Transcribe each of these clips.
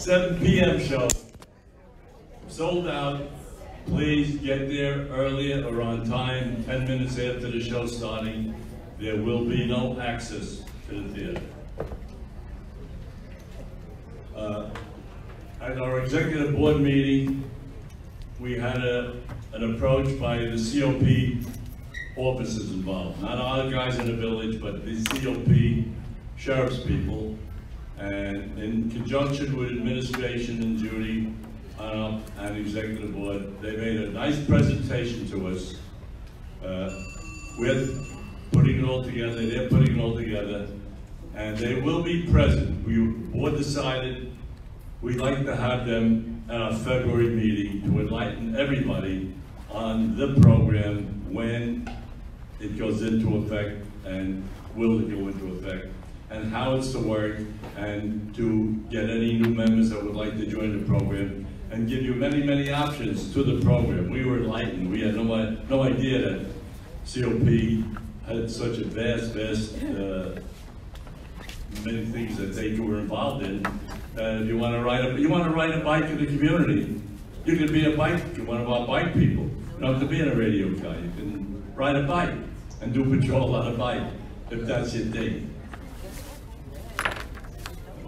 7 p.m. show. Sold out. Please get there earlier or on time, 10 minutes after the show starting. There will be no access to the theater. At our executive board meeting, we had an approach by the COP officers involved. Not our guys in the village, but the COP sheriff's people. And in conjunction with administration and Judy and executive board, they made a nice presentation to us. We're putting it all together, they're putting it all together, and they will be present. We board decided we'd like to have them at our February meeting to enlighten everybody on the program when it goes into effect and will it go into effect, and how it's to work, and to get any new members that would like to join the program, and give you many, many options to the program. We were enlightened. We had no idea that COP had such a vast, many things that they were involved in. You want to ride a bike in the community, you can be one of our bike people. You don't have to be in a radio car. You can ride a bike and do patrol on a bike if that's your thing.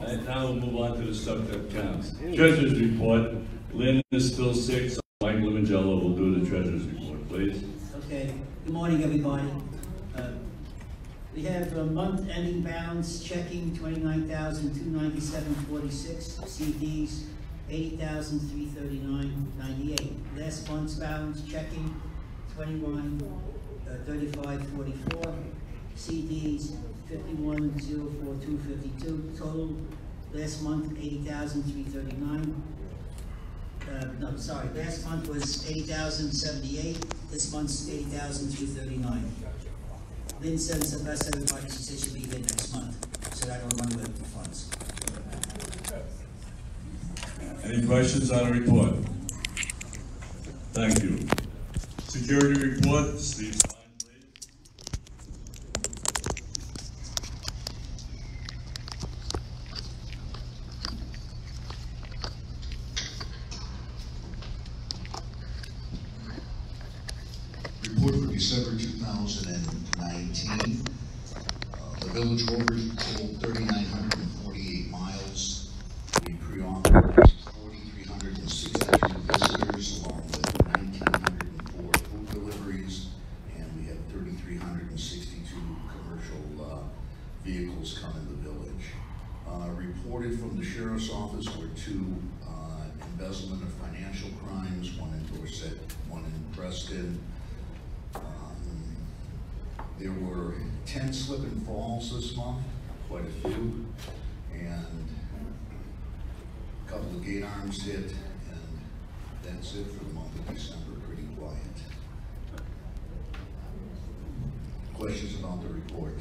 And now we'll move on to the stuff that counts. Treasurer's report. Lynn is still sick, so Mike Limongello will do the treasurer's report, please. Okay. Good morning, everybody. We have a month ending balance checking 29,297.46, CDs 80,339.98. Last month's balance checking 21,35.44, CDs 51,042.52. Total last month 80,339. No, sorry. Last month was 80,078. This month's 80,239. Lynn says the best everybody, she says she'll be here next month, so I don't run with the funds. Any questions on the report? Thank you. Security report, Steve. Report for December 2019. The village rovers totaled 3,948 miles. We pre-authorized 4,362 visitors, along with 1,904 food deliveries, and we had 3,362 commercial vehicles come in the village. Reported from the sheriff's office were 2 embezzlement of financial crimes, one in Dorset, one in Preston. There were 10 slip and falls this month, quite a few, and a couple of gate arms hit, and that's it for the month of December, pretty quiet. Questions about the report?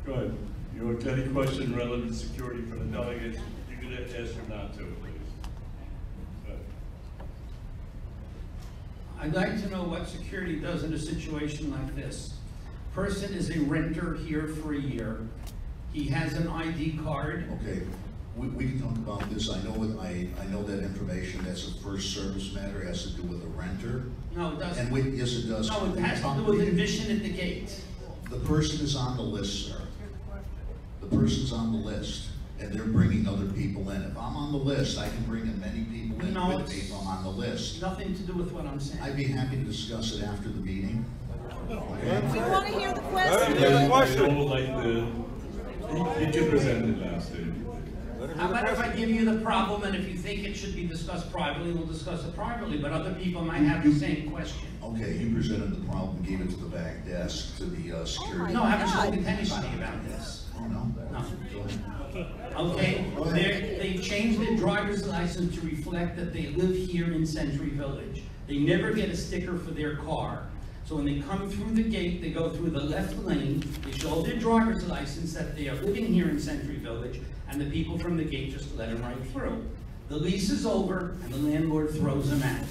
Good. You have any question relative to security for the delegates? You can ask them now too, please. I'd like to know what security does in a situation like this. Person is a renter here for a year. He has an ID card. Okay, we can talk about this. I know that information. That's a first service matter. It has to do with a renter. No, it doesn't. And yes, it does. No, it has to do with admission at the gate. The person is on the list, sir. The person's on the list, and they're bringing other people in. If I'm on the list, I can bring in many people in with me if I'm on the list. Nothing to do with what I'm saying. I'd be happy to discuss it after the meeting. Okay. We want to hear the question. He can present it now, Steve. How about if I give you the problem, and if you think it should be discussed privately, we'll discuss it privately, but other people might have the same question. Okay, you presented the problem, gave it to the back desk, to the security. No, I haven't spoken to anybody about this. Oh, no? No. Okay, they changed their driver's license to reflect that they live here in Century Village. They never get a sticker for their car. So when they come through the gate, they go through the left lane, they show their driver's license that they are living here in Century Village, and the people from the gate just let them right through. The lease is over, and the landlord throws them out.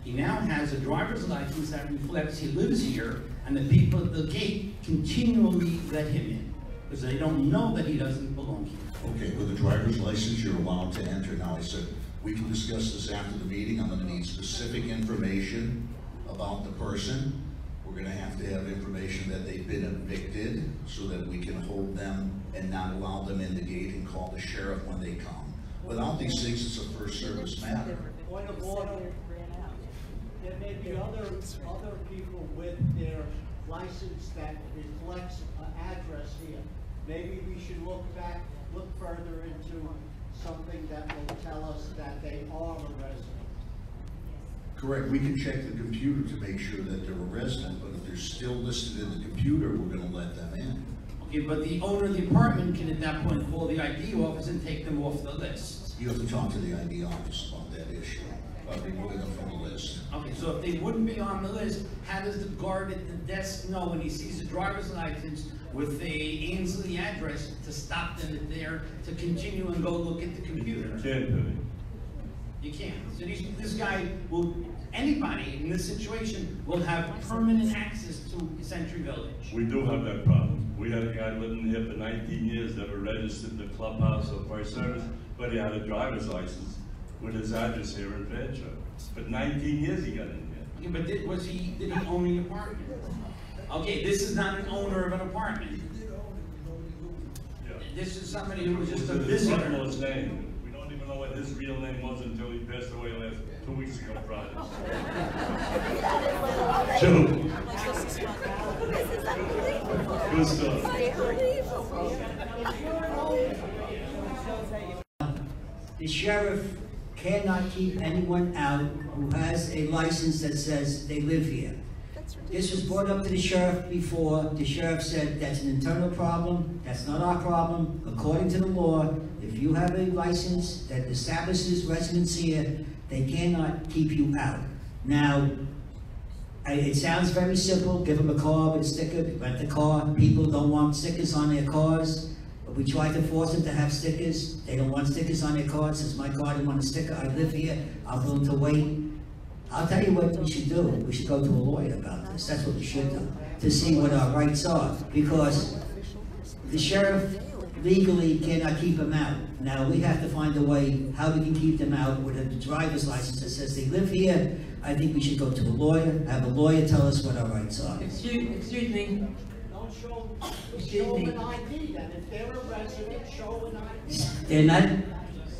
He now has a driver's license that reflects he lives here, and the people at the gate continually let him in, because they don't know that he doesn't belong here. Okay, with a driver's license, you're allowed to enter. Now, I said, we can discuss this after the meeting. I'm gonna need specific information about the person. We're gonna have to have information that they've been evicted so that we can hold them and not allow them in the gate and call the sheriff when they come. Without these things, it's a first service matter. Point of order, there may be other people with their license that reflects an address here. Maybe we should look further into something that will tell us that they are a resident. Correct, we can check the computer to make sure that they're a resident, but if they're still listed in the computer, we're gonna let them in. Okay, but the owner of the apartment can at that point call the ID office and take them off the list. You have to talk to the ID office about that issue, about removing them from the list. Okay, so if they wouldn't be on the list, how does the guard at the desk know when he sees a driver's license with a Ainsley address to stop them there to continue and go look at the computer? You can't do it. You can't. So this guy will, anybody in this situation will have permanent access to Century Village. We do have that problem. We had a guy living here for 19 years, never registered in the clubhouse or fire service, but he had a driver's license with his address here in Fairchild. But 19 years he got in here. Okay, but did he own the apartment? Okay, this is not an owner of an apartment. Yeah. This is somebody who was just a His visitor. brother-in-law's name. We don't even know what his real name was until he passed away last 2 weeks ago Friday. Joe. Good stuff. The sheriff cannot keep anyone out who has a license that says they live here. This was brought up to the sheriff before. The sheriff said that's an internal problem, that's not our problem. According to the law, if you have a license that establishes residence here, they cannot keep you out. Now, it sounds very simple. Give them a car with a sticker, rent the car. People don't want stickers on their cars. We try to force them to have stickers. They don't want stickers on their cars. Since my car didn't want a sticker, I live here. I'm willing to wait. I'll tell you what we should do. We should go to a lawyer about this. That's what we should do, to see what our rights are. Because the sheriff legally cannot keep them out. Now, we have to find a way how we can keep them out with a driver's license that says they live here. I think we should go to a lawyer, have a lawyer tell us what our rights are. Excuse me. Don't show an ID then. If they're a resident, show an ID. They're not,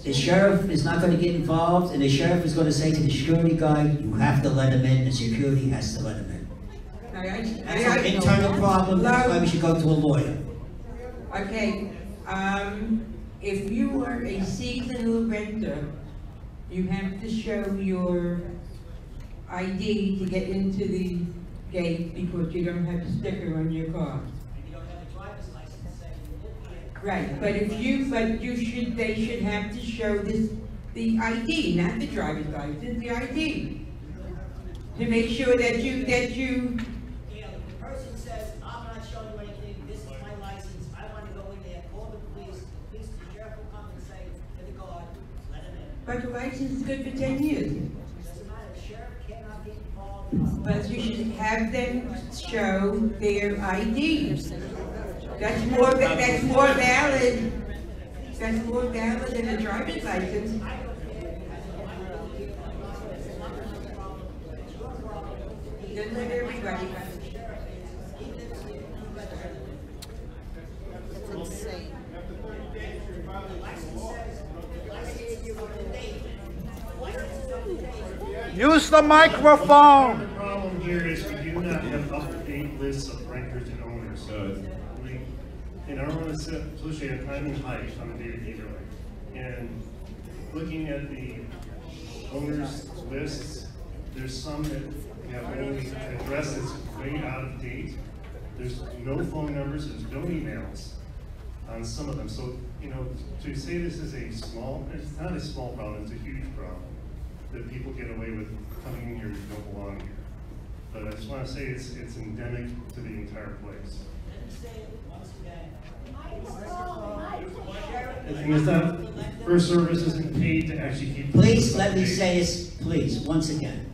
the sheriff is not gonna get involved, and the sheriff is gonna say to the security guy, you have to let him in, and security has to let him in. That's an internal problem, that's why we should go to a lawyer. Okay, if you are a seasonal renter, you have to show your ID to get into the gate because you don't have a sticker on your car. You don't have a driver's license saying you live here. Right, they should have to show the ID, not the driver's license, the ID. To make sure that you. Yeah, the person says, I'm not showing you anything, this is my license, I wanna go in there, call the police, the sheriff will come and say to the guard, let him in. But the license is good for 10 years. Doesn't matter, the sheriff cannot get involved. But you should have them show their ID. That's more valid. That's more valid than a driver's license. Doesn't let everybody. Use the microphone. The problem here is we do not have up-to-date lists of renters and owners. In our own association, I'm in Heights, I'm in David either way. And looking at the owners lists, there's some that have only addresses way out of date. There's no phone numbers, there's no emails on some of them. So, you know, to say this is a small, it's not a small problem, it's a huge problem. That people get away with coming in here who don't belong here. But I just want to say it's endemic to the entire place. And it's not, First Service isn't paid to actually keep. Please let me say this, please, once again.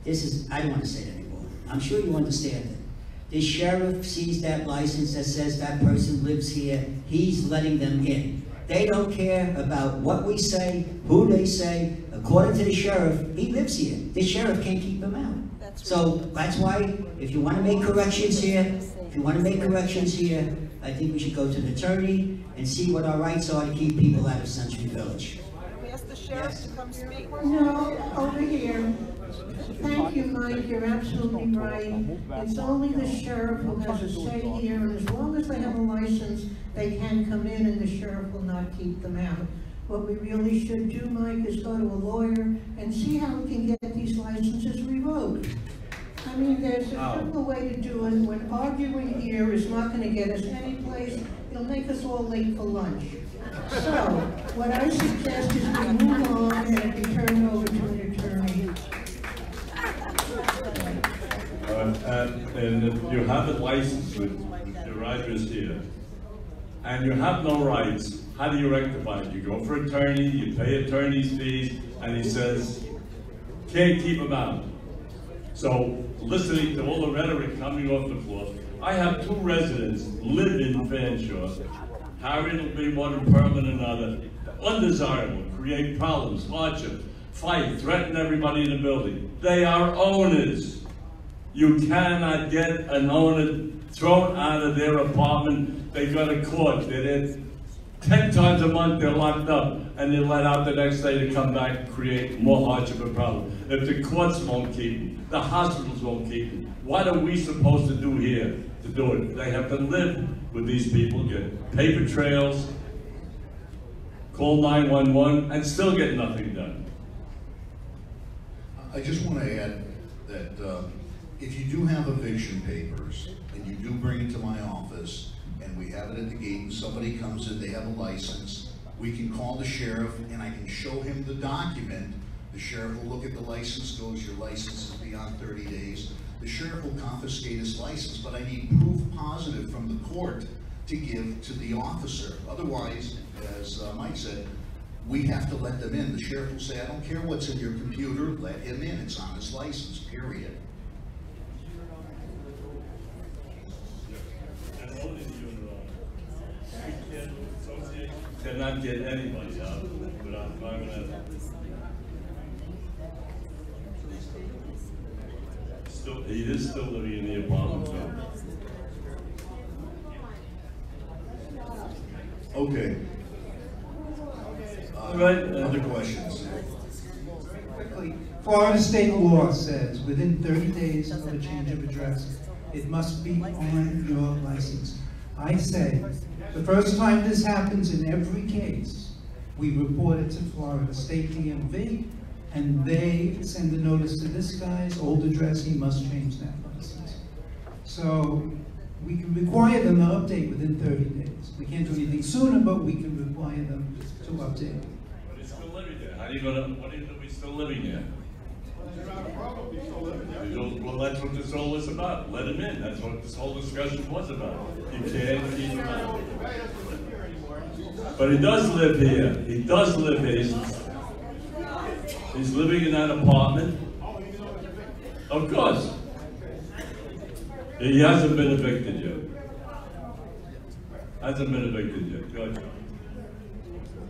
I don't want to say it anymore. I'm sure you understand it. The sheriff sees that license that says that person lives here, he's letting them in. They don't care about what we say, who they say. According to the sheriff, he lives here. The sheriff can't keep him out. So that's why, if you want to make corrections here, I think we should go to an attorney and see what our rights are to keep people out of Century Village. We ask the sheriff to come speak. No, over here. Thank you, Mike, you're absolutely right. It's only the sheriff who has a say here, and as long as they have a license, they can come in and the sheriff will not keep them out. What we really should do, Mike, is go to a lawyer and see how we can get these licenses revoked. I mean, there's a simple way to do it. When arguing here is not going to get us any place, it'll make us all late for lunch. So, what I suggest is we move on and it be turned over to an attorney. And if you have a license with your address here, and you have no rights, how do you rectify it? You go for attorney, you pay attorney's fees, and he says, can't keep them out. So, listening to all the rhetoric coming off the floor, I have 2 residents live in Fanshawe. Harriet will be one and Pearl in another. Undesirable, create problems, hardship, fight, threaten everybody in the building. They are owners. You cannot get an owner thrown out of their apartment. They go to court. They're there 10 times a month, they're locked up, and they're let out the next day to come back and create more hardship and problem. If the courts won't keep them, the hospitals won't keep them, what are we supposed to do here to do it? They have to live with these people, get paper trails, call 911, and still get nothing done. I just want to add that if you do have eviction papers and you do bring it to my office and we have it at the gate and somebody comes in, they have a license, we can call the sheriff and I can show him the document. The sheriff will look at the license, goes, your license is beyond 30 days. The sheriff will confiscate his license, but I need proof positive from the court to give to the officer. Otherwise, as Mike said, we have to let them in. The sheriff will say, I don't care what's in your computer, let him in. It's on his license, period. Cannot get anybody out without driving out. He is still living in the apartment. Okay. Other questions? Quickly, Florida state law says within 30 days of a change of address, it must be on your license. I say, the first time this happens in every case, we report it to Florida State DMV, and they send a notice to this guy's old address, he must change that license. So we can require them to update within 30 days. We can't do anything sooner, but we can require them to update. But he's still living there. How are you gonna, what do you do if he's still living there? Well, that's what this all is about. Let him in. That's what this whole discussion was about. You can't keep him out. But he does live here. He does live here. He's living in that apartment. Of course. He hasn't been evicted yet. Hasn't been evicted yet. Go ahead, John.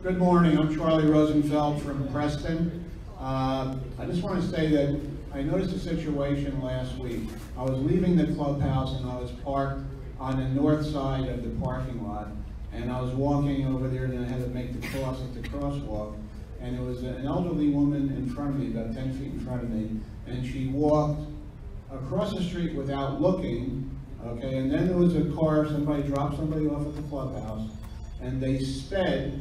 Good morning. I'm Charlie Rosenfeld from Preston. I just want to say that I noticed a situation last week. I was leaving the clubhouse and I was parked on the north side of the parking lot, and I was walking over there and I had to make the cross at the crosswalk, and there was an elderly woman in front of me, about 10 feet in front of me, and she walked across the street without looking, okay, and then there was a car, somebody dropped somebody off at the clubhouse, and they sped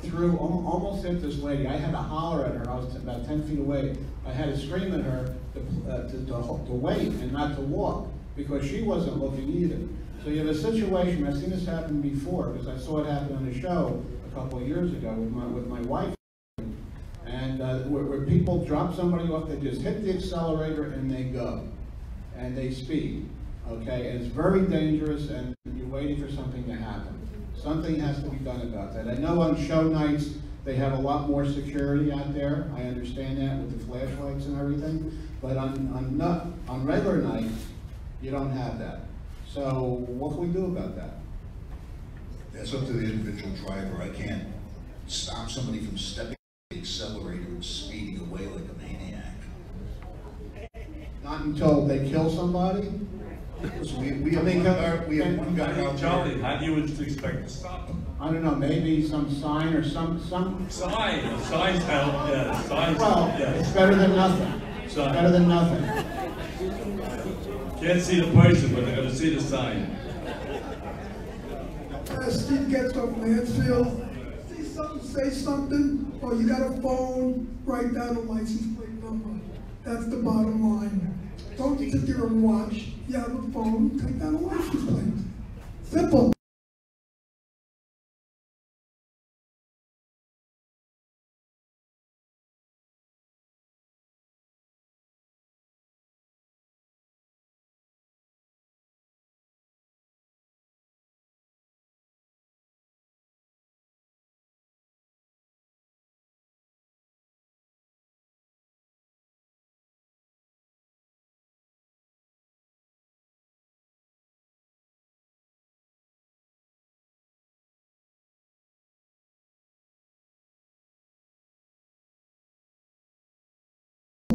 through, almost hit this lady. I had to holler at her. I was about 10 feet away. I had to scream at her to wait and not to walk because she wasn't looking either. So you have a situation, I've seen this happen before because I saw it happen on the show a couple of years ago with my wife. And where people drop somebody off, they just hit the accelerator and they go. And they speed, okay? And it's very dangerous and you're waiting for something to happen. Something has to be done about that. I know on show nights They have a lot more security out there. I understand that with the flashlights and everything. But on regular nights, you don't have that. So what can we do about that? That's up to the individual driver. I can't stop somebody from stepping on the accelerator and speeding away like a maniac. Not until they kill somebody? We have one guy out Charlie, there. how do you expect to stop them? I don't know, maybe some sign or some. Signs help, yeah, signs Well, help, yeah. it's better than nothing. Sign. Better than nothing. Can't see the person, but they're gonna see the sign. Steve gets off Mansfield, see something, say something, or you got a phone, write down a license plate number. That's the bottom line. Don't sit there and watch. You have a phone, take down a license plate. Simple.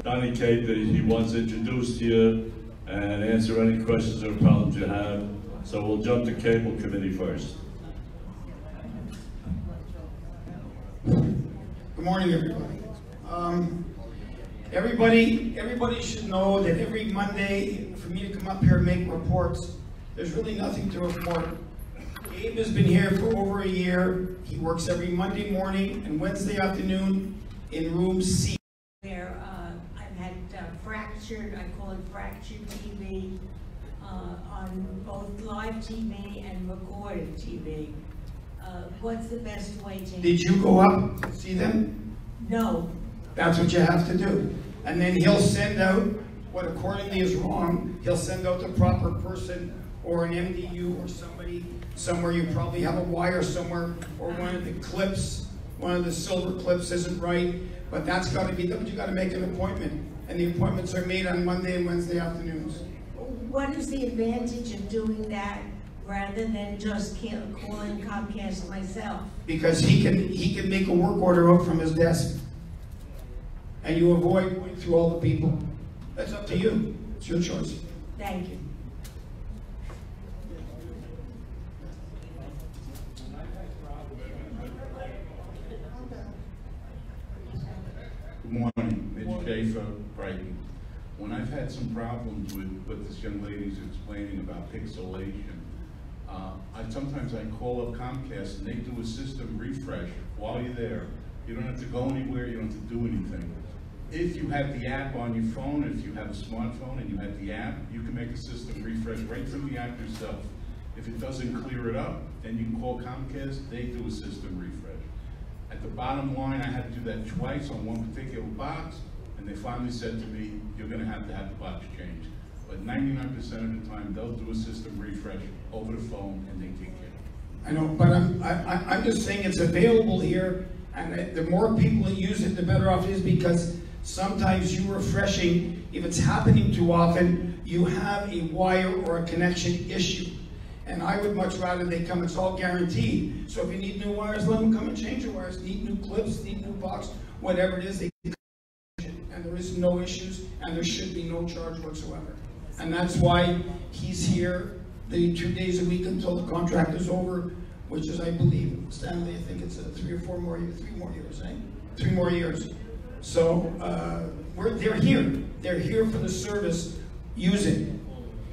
Donnie Cape, that he wants to introduce to you and answer any questions or problems you have. So we'll jump to Cable Committee first. Good morning, everybody. Everybody should know that every Monday, for me to come up here and make reports, there's really nothing to report. Gabe has been here for over a year. He works every Monday morning and Wednesday afternoon in room C. Where I've had fractured, I call it fractured TV, on both live TV and recorded TV. What's the best way to... Did you go up to see them? No. That's what you have to do. And then he'll send out what accordingly is wrong. He'll send out the proper person or an MDU or somebody somewhere. You probably have a wire somewhere, or one of the clips, one of the silver clips isn't right. But that's got to be done. You got to make an appointment, and the appointments are made on Monday and Wednesday afternoons. What is the advantage of doing that rather than just calling Comcast myself? Because he can make a work order out from his desk, and you avoid going through all the people. That's up to you. It's your choice. Thank you. Good morning, Mitch Schaefer, Brighton. When I've had some problems with what this young lady's explaining about pixelation, sometimes I call up Comcast and they do a system refresh while you're there. You don't have to go anywhere, you don't have to do anything. If you have the app on your phone, if you have a smartphone and you have the app, you can make a system refresh right from the app yourself. If it doesn't clear it up, then you can call Comcast, they do a system refresh. At the bottom line, I had to do that twice on one particular box, and they finally said to me, you're going to have the box changed. But 99% of the time, they'll do a system refresh over the phone, and they take care of it. I know, but I'm just saying it's available here, and the more people that use it, the better off it is, because sometimes you refreshing, if it's happening too often, you have a wire or a connection issue. And I would much rather they come, it's all guaranteed. So if you need new wires, let them come and change your wires. Need new clips, need new box, whatever it is, they can. And there is no issues, and there should be no charge whatsoever. And that's why he's here the 2 days a week until the contract is over, which is, I believe, Stanley, I think it's 3 or 4 more years, 3 more years, eh? 3 more years. So they're here. They're here for the service. Use it.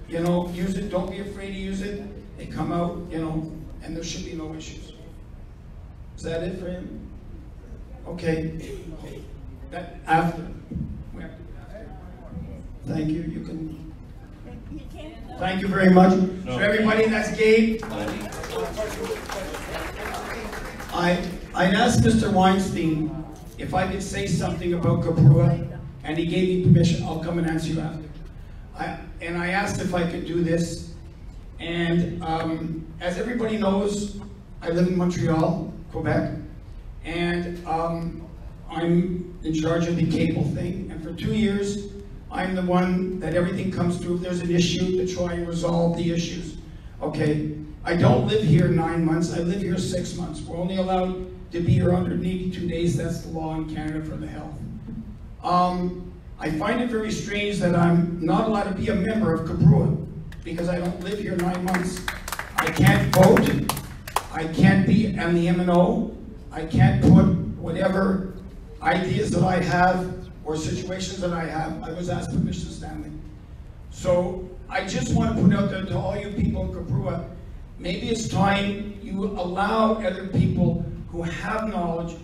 You know, use it. Don't be afraid to use it. They come out, you know, and there should be no issues. Is that it for him? Okay. That after. Thank you. You can. Thank you very much. So everybody, that's Gabe. I'd asked Mr. Weinstein if I could say something about Cobrua, and he gave me permission. I'll come and answer you after. And I asked if I could do this. And as everybody knows, I live in Montreal, Quebec, And I'm in charge of the cable thing, and for 2 years, I'm the one that everything comes through. If there's an issue, to try and resolve the issues. Okay, I don't live here 9 months, I live here 6 months. We're only allowed to be here 182 days, that's the law in Canada for the health. I find it very strange that I'm not allowed to be a member of Cobrua, because I don't live here 9 months. I can't vote, I can't be on the M&O, I can't put whatever ideas that I have or situations that I have. I was asked permission to stand there. So I just want to put out there to all you people in Cobrua, maybe it's time you allow other people who have knowledge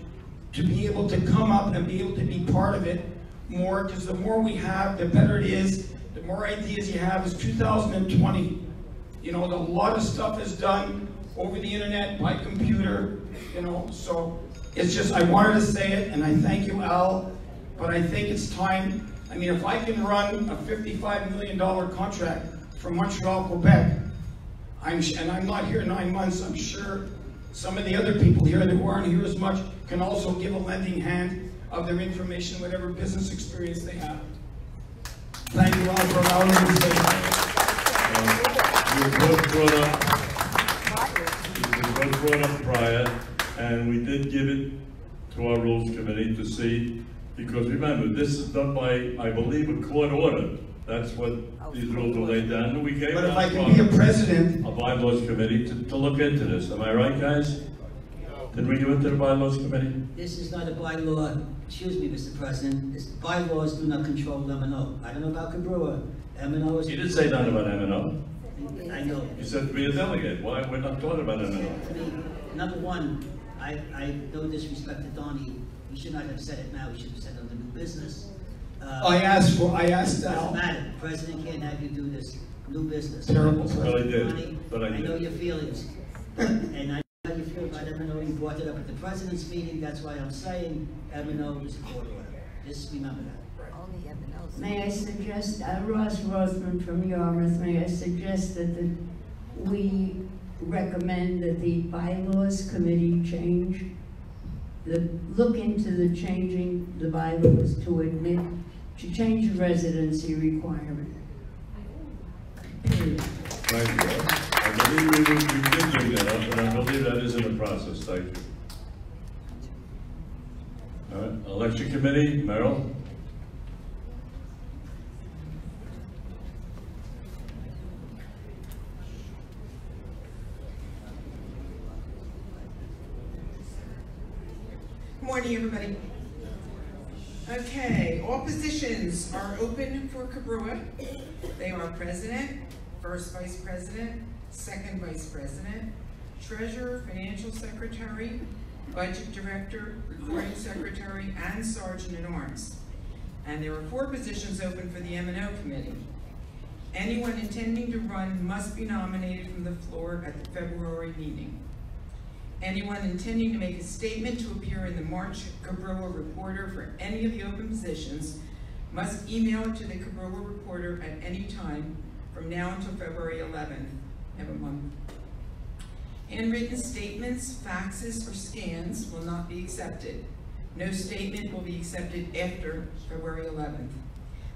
to be able to come up and be able to be part of it more, because the more we have, the better it is. The more ideas you have. It's 2020. You know, a lot of stuff is done over the internet, by computer, you know, so it's just, I wanted to say it, and I thank you, Al, but I think it's time. I mean, if I can run a $55 million contract from Montreal, Quebec, and I'm not here 9 months, I'm sure some of the other people here that aren't here as much can also give a lending hand of their information, whatever business experience they have. Thank you all for allowing me to say that. You both brought up prior, and we did give it to our Rules Committee to see, because remember, this is done by, I believe, a court order. That's what these rules are laid down. And we gave but if I can be a president, a bylaws committee to look into this. Am I right, guys? Did we give it to the bylaws committee? This is not a bylaw, excuse me, Mr. President. Bylaws do not control M&O. I don't know about Cobrua. M&O is... You didn't say nothing about M&O. I know. You said to be a delegate. Why? We're not talking about M&O. Number one, I no disrespect to Donnie. He should not have said it now. He should have said it on the new business. I asked Al. Doesn't matter. The president can't have you do this new business. Terrible. But I did. Donnie, But I did. know your feelings. And I know how you feel about M&O. You brought it up at the president's meeting. That's why I'm saying M&O is a court order. Just remember that. May I suggest, Ross Rothman from Yarmouth, may I suggest that we recommend that the bylaws committee look into the changing the bylaws to change the residency requirement. Period. Thank you. I believe we did bring that up, and I believe that is in the process. Thank you. All right, election committee, Merrill. Morning, everybody. Okay, all positions are open for Cobrua. They are president, first vice president, second vice president, treasurer, financial secretary, budget director, recording secretary, and sergeant at arms. And there are 4 positions open for the M&O committee. Anyone intending to run must be nominated from the floor at the February meeting. Anyone intending to make a statement to appear in the March Cobrua Reporter for any of the open positions must email it to the Cobrua Reporter at any time from now until February 11th, every month. Handwritten statements, faxes, or scans will not be accepted. No statement will be accepted after February 11th.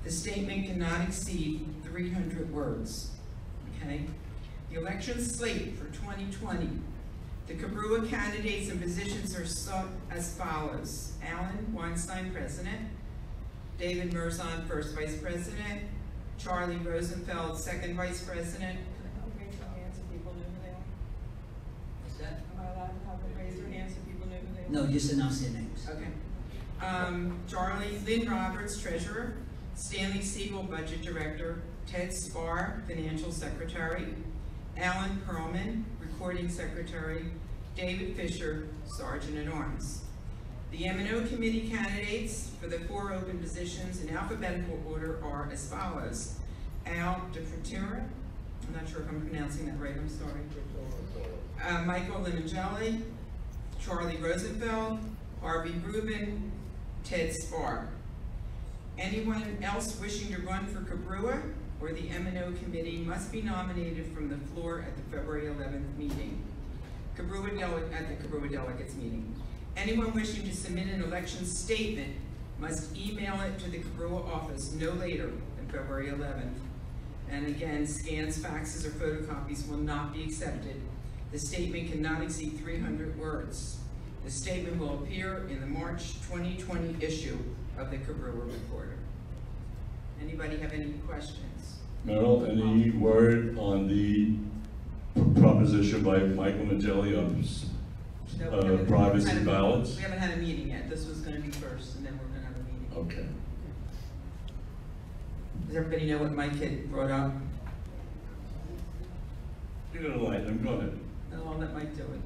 The statement cannot exceed 300 words, okay? The election slate for 2020. The Cobrua candidates and positions are sought as follows. Alan Weinstein, President. David Merzon, First Vice President. Charlie Rosenfeld, Second Vice President. Raise your hands so people know who they are. What's that? Am I allowed to have them raise their hands so people know who they are? No, just announce their names. Okay. Lynn Roberts, Treasurer. Stanley Siegel, Budget Director. Ted Spar, Financial Secretary. Alan Perlman, Recording Secretary. David Fisher, Sergeant at Arms. The M&O committee candidates for the 4 open positions in alphabetical order are as follows. Al DeFratera, I'm not sure if I'm pronouncing that right, I'm sorry. Michael Limongelli, Charlie Rosenfeld, Harvey Rubin, Ted Spar. Anyone else wishing to run for Cobrua or the M&O committee must be nominated from the floor at the February 11th meeting. At the Cobrua Delegates meeting. Anyone wishing to submit an election statement must email it to the Cobrua office no later than February 11th. And again, scans, faxes, or photocopies will not be accepted. The statement cannot exceed 300 words. The statement will appear in the March 2020 issue of the Cobrua Reporter. Anybody have any questions? Merrill, any word on the proposition by Michael Magelli of privacy ballots? We haven't had a meeting yet. This was going to be first, and then we're going to have a meeting. Okay. Does everybody know what Mike had brought up? You're going to enlighten them. Go ahead. No, I'll let Mike do it.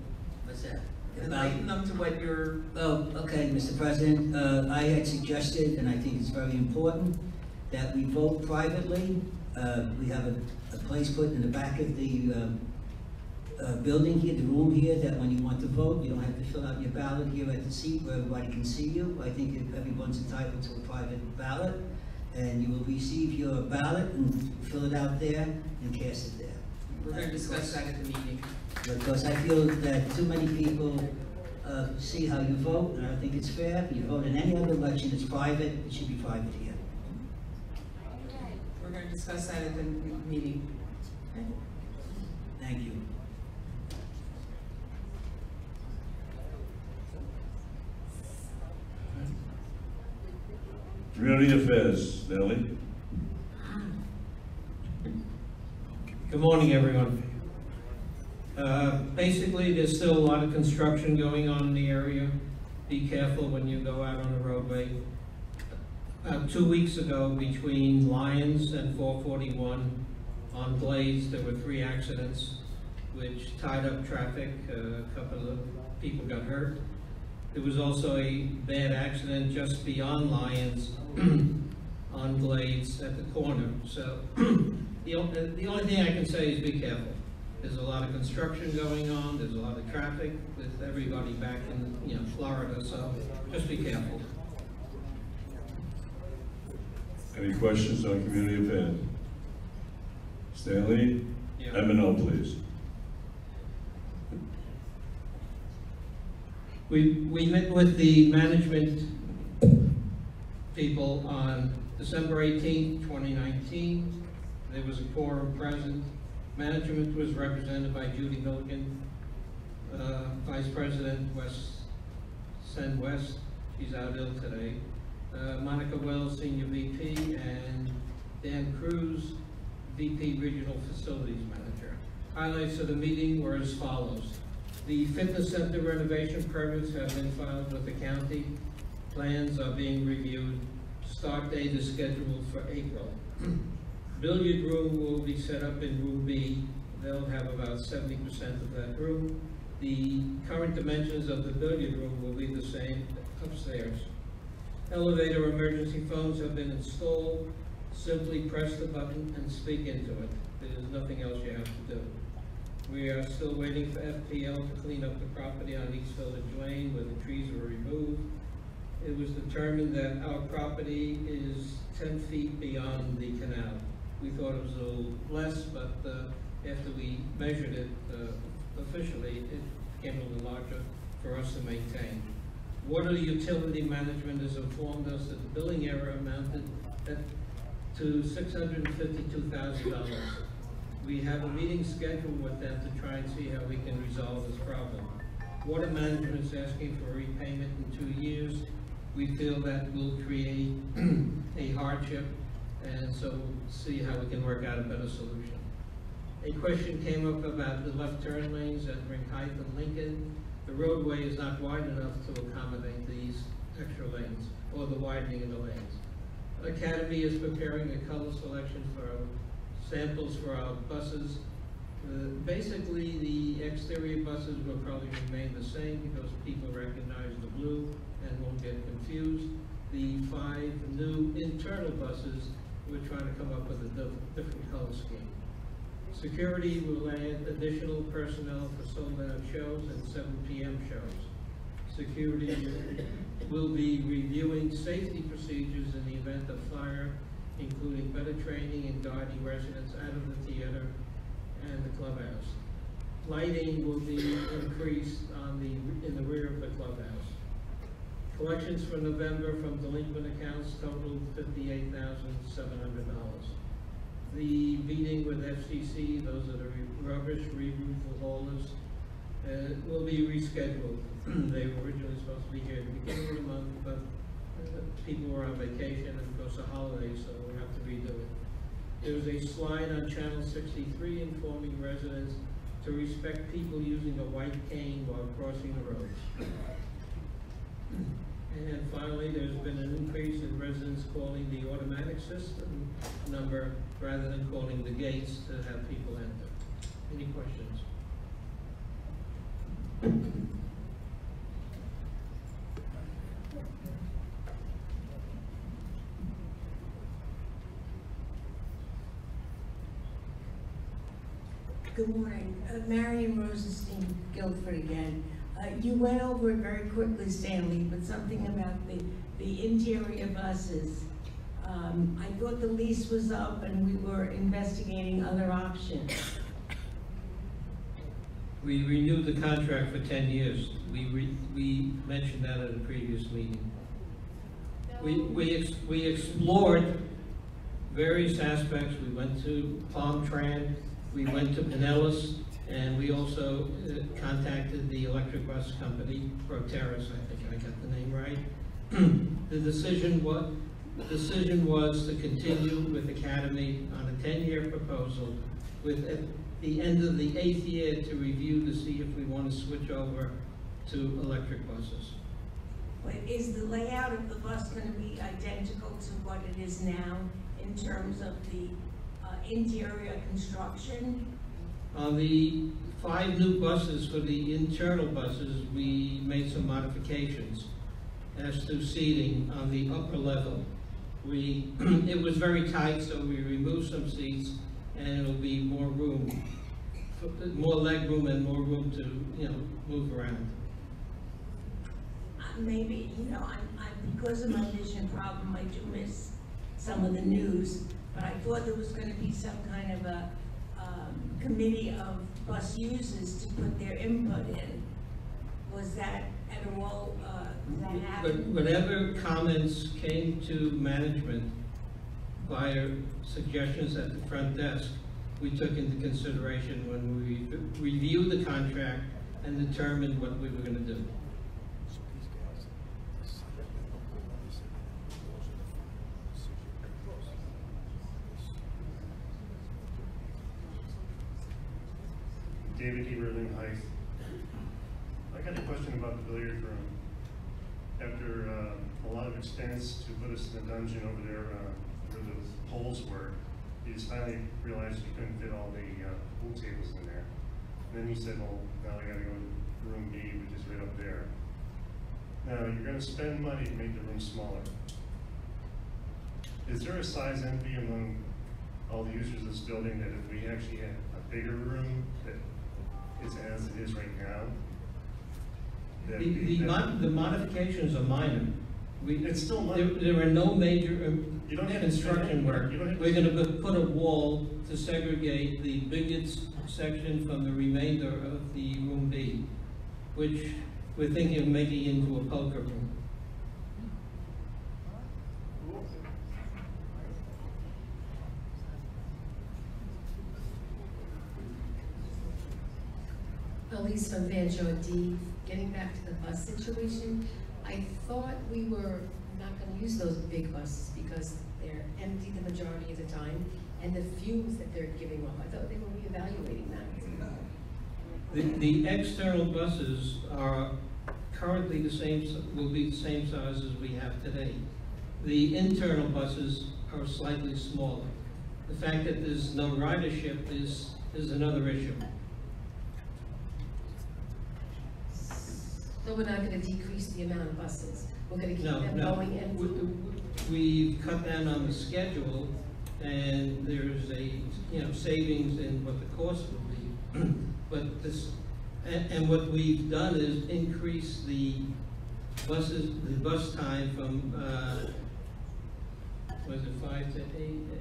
What's that? Enlighten them to what you're... Oh, okay, Mr. President. I had suggested, and I think it's very important, that we vote privately. We have a place put in the back of the building here, the room here, that when you want to vote, you don't have to fill out your ballot here at the seat where everybody can see you. I think everyone's entitled to a private ballot, and you will receive your ballot and fill it out there and cast it there. We're going to discuss that at the meeting. Because I feel that too many people see how you vote, and I think it's fair. If you vote in any other election, it's private. It should be private here. We're going to discuss that at the meeting. Okay. Thank you. Community Affairs, Nellie. Good morning, everyone. Basically, there's still a lot of construction going on in the area. Be careful when you go out on the roadway. 2 weeks ago, between Lyons and 441 on Glades, there were 3 accidents which tied up traffic. A couple of people got hurt. There was also a bad accident just beyond Lyons on Glades at the corner. So the only thing I can say is be careful. There's a lot of construction going on. There's a lot of traffic with everybody back in Florida. So just be careful. Any questions on community affairs? Stanley? Yeah. M&O, please. We met with the management people on December 18th, 2019. There was a quorum present. Management was represented by Judy Milligan, Vice President Send West, she's out ill today. Monica Wells, Senior VP, and Dan Cruz, VP Regional Facilities Manager. Highlights of the meeting were as follows. The fitness center renovation permits have been filed with the county. Plans are being reviewed. Start date is scheduled for April. Billiard room will be set up in room B. They'll have about 70% of that room. The current dimensions of the billiard room will be the same upstairs. Elevator emergency phones have been installed. Simply press the button and speak into it. There's nothing else you have to do. We are still waiting for FPL to clean up the property on East Village Lane where the trees were removed. It was determined that our property is 10 feet beyond the canal. We thought it was a little less, but after we measured it officially, it became a little larger for us to maintain. Water utility management has informed us that the billing error amounted to $652,000. We have a meeting scheduled with them to try and see how we can resolve this problem. Water management is asking for a repayment in 2 years. We feel that will create a hardship, and so we'll see how we can work out a better solution. A question came up about the left turn lanes at Ring Height and Lincoln. The roadway is not wide enough to accommodate these extra lanes or the widening of the lanes. Academy is preparing a color selection for our samples for our buses. Basically, the exterior buses will probably remain the same because people recognize the blue and won't get confused. The 5 new internal buses, we're trying to come up with a different color scheme. Security will add additional personnel for sold-out shows and 7 p.m. shows. Security will be reviewing safety procedures in the event of fire, including better training and guiding residents out of the theater and the clubhouse. Lighting will be increased in the rear of the clubhouse. Collections for November from delinquent accounts totaled $58,700. The meeting with FCC, those are the rubbish removal haulers, will be rescheduled. They were originally supposed to be here at the beginning of the month, but people were on vacation and of course a holiday, so we have to redo it. There was a slide on Channel 63 informing residents to respect people using a white cane while crossing the roads. And finally, there's been an increase in residents calling the automatic system number rather than calling the gates to have people enter. Any questions? Good morning. Marion Rosenstein, Guildford again. You went over it very quickly, Stanley, but something about the interior buses. I thought the lease was up and we were investigating other options. We renewed the contract for 10 years. We mentioned that at a previous meeting. We explored various aspects. We went to Palm Tran, we went to Pinellas, and we also contacted the electric bus company, Proteris, I think I got the name right. The decision was to continue with Academy on a 10-year proposal with at the end of the 8th year to review to see if we want to switch over to electric buses. But is the layout of the bus going to be identical to what it is now in terms of the interior construction? On the 5 new buses for the internal buses, we made some modifications as to seating on the upper level. It was very tight, so we removed some seats, and it'll be more room, more leg room, and more room to move around. Maybe because of my vision problem, I do miss some of the news. But I thought there was going to be some kind of a committee of bus users to put their input in. Was that at all, that happened? Whatever comments came to management via suggestions at the front desk, we took into consideration when we reviewed the contract and determined what we were going to do. David Eberling Heights. I got a question about the billiard room. After a lot of expense to put us in the dungeon over there where those poles were, he just finally realized he couldn't fit all the pool tables in there. And then he said, well, now I gotta go to room B, which is right up there. Now, you're gonna spend money to make the room smaller. Is there a size envy among all the users of this building that if we actually had a bigger room that is as it is right now? The modifications are minor. It's still minor. There are no major construction work. We're going to put a wall to segregate the biggest section from the remainder of the room B, which we're thinking of making into a poker room. Elise from Van D. Getting back to the bus situation, I thought we were not going to use those big buses because they're empty the majority of the time, and the fumes that they're giving off, I thought they were reevaluating that. The external buses are currently will be the same size as we have today. The internal buses are slightly smaller. The fact that there's no ridership is another issue. So we're not going to decrease the amount of buses. We're going to keep them going empty. We've cut down on the schedule, and there's a savings in what the cost will be. But this, and what we've done is increase the bus time from was it 5 to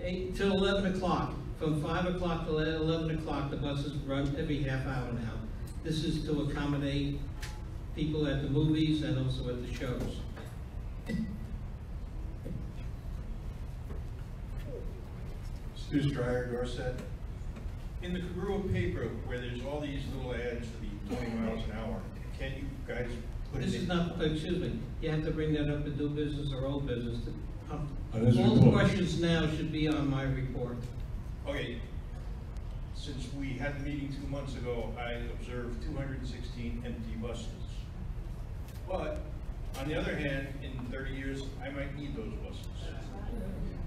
8 to 11 o'clock. From 5 o'clock to 11 o'clock, the buses run every half hour now. This is to accommodate people at the movies and also at the shows. Stu Stryer, Dorset. In the Cobrua paper, where there's all these little ads for the 20 miles an hour, can't you guys put it in? This is not, excuse me, you have to bring that up to new business or old business. On this All the report. questions now should be on my report. Okay, since we had the meeting 2 months ago, I observed 216 empty buses. But, on the other hand, in 30 years, I might need those buses.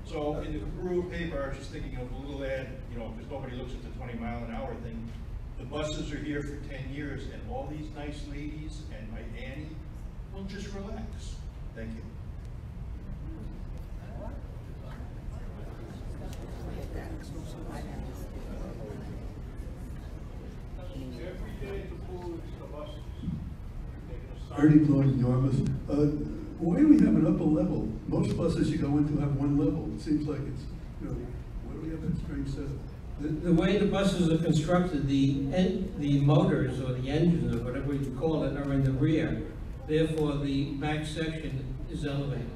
So, in the Cobrua paper, I was just thinking of a little ad, you know, because nobody looks at the 20-mile-an-hour thing. The buses are here for 10 years, and all these nice ladies and my Annie will just relax. Thank you. Ernie Blowing, Yarmouth. Why do we have an upper level? Most buses you go into have one level. It seems like it's, you know, why do we have that strange setup? The way the buses are constructed, the motors or the engines or whatever you call it are in the rear. Therefore, the back section is elevated.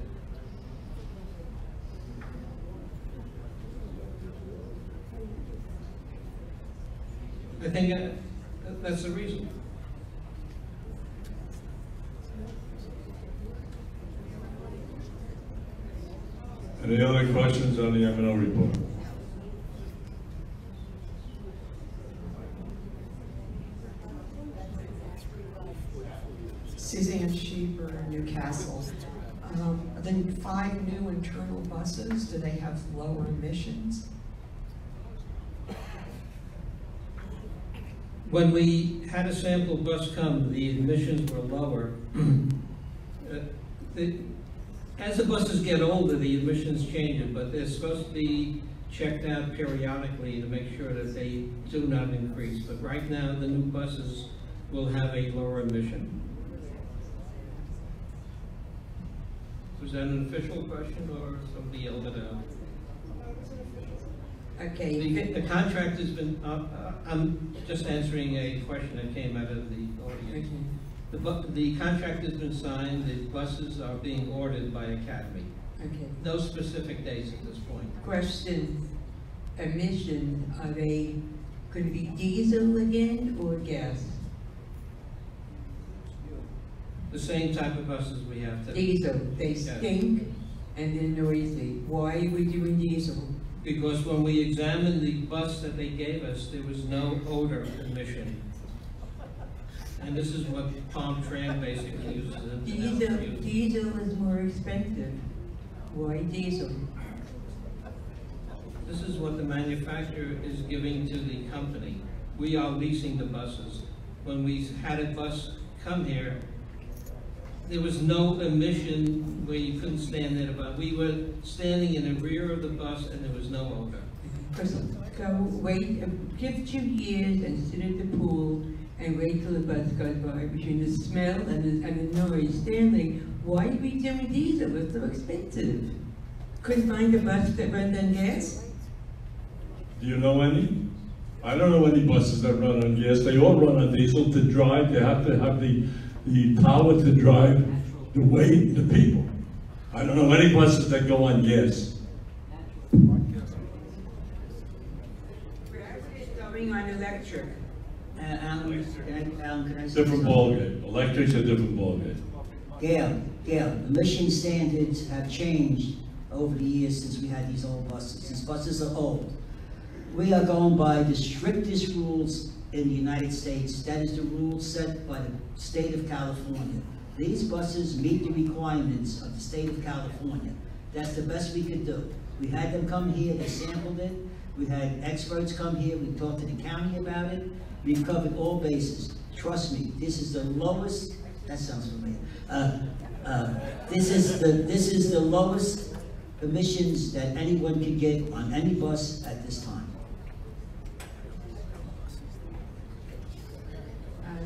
I think that's the reason. Any other questions on the M&O report? Suzanne Sheeper, Newcastle. The 5 new internal buses, do they have lower emissions? When we had a sample bus come, the emissions were lower. As the buses get older, the emissions change, but they're supposed to be checked out periodically to make sure that they do not increase. But right now, the new buses will have a lower emission. Was that an official question or somebody yelled it out? Okay. The contract has been, I'm just answering a question that came out of the audience. The contract has been signed, the buses are being ordered by Academy. Okay. No specific dates at this point. Question, emission, are they going to be diesel again or gas? The same type of buses we have today. Diesel, they stink and they're noisy. Why are we doing diesel? Because when we examined the bus that they gave us, there was no odor emission. And this is what Palm Tran basically uses. Diesel is more expensive. Why diesel? This is what the manufacturer is giving to the company. We are leasing the buses. When we had a bus come here, there was no emission where you couldn't stand in a bus. We were standing in the rear of the bus and there was no odor. Go wait, give 2 years and sit at the pool and wait till the bus goes by between the smell and the noise. Stanley, why are we doing diesel? It's so expensive. Couldn't find a bus that runs on gas? Do you know any? I don't know any buses that run on gas. They all run on diesel to drive. They have to have the power to drive the weight, the people. I don't know any buses that go on gas. Going on electric. Alan, can I say Different something? ballgame. Electric's a different ballgame. Gail, emission standards have changed over the years since we had these old buses. These buses are old. We are going by the strictest rules in the United States. That is the rules set by the state of California. These buses meet the requirements of the state of California. That's the best we could do. We had them come here, they sampled it. We had experts come here, we talked to the county about it. We've covered all bases. Trust me, this is the lowest, that sounds familiar. This is the lowest emissions that anyone can get on any bus at this time.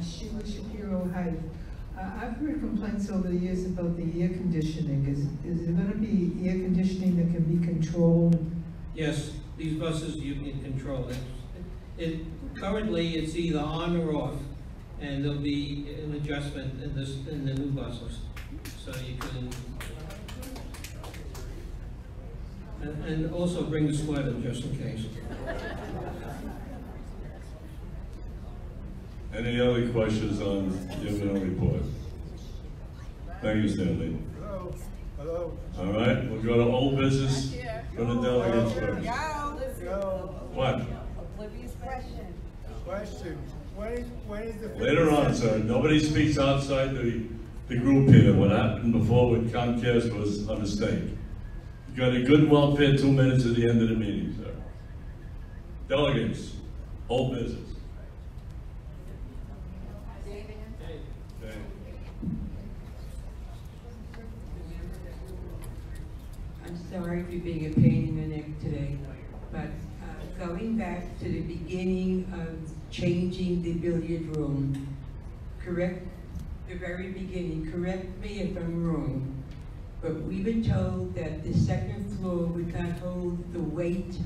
Sheila Shapiro, hi. I've heard complaints over the years about the air conditioning. Is there going to be air conditioning that can be controlled? Yes, these buses you can control it. Currently, it's either on or off, and there'll be an adjustment in the new buses. So you can And also bring the sweater just in case. Any other questions on the M&O report? Thank you, Stanley. Hello. All right, we'll go to old business from the delegates first. What? Oblivious question. Question. When is the... Later on, sir. Nobody speaks outside the group here. What happened before with Comcast was a mistake. You got a good welfare 2 minutes at the end of the meeting, sir. Delegates, old business. I'm sorry for being a pain in the neck today, but going back to the beginning of changing the billiard room, correct, the very beginning, correct me if I'm wrong, but we were told that the second floor would not hold the weight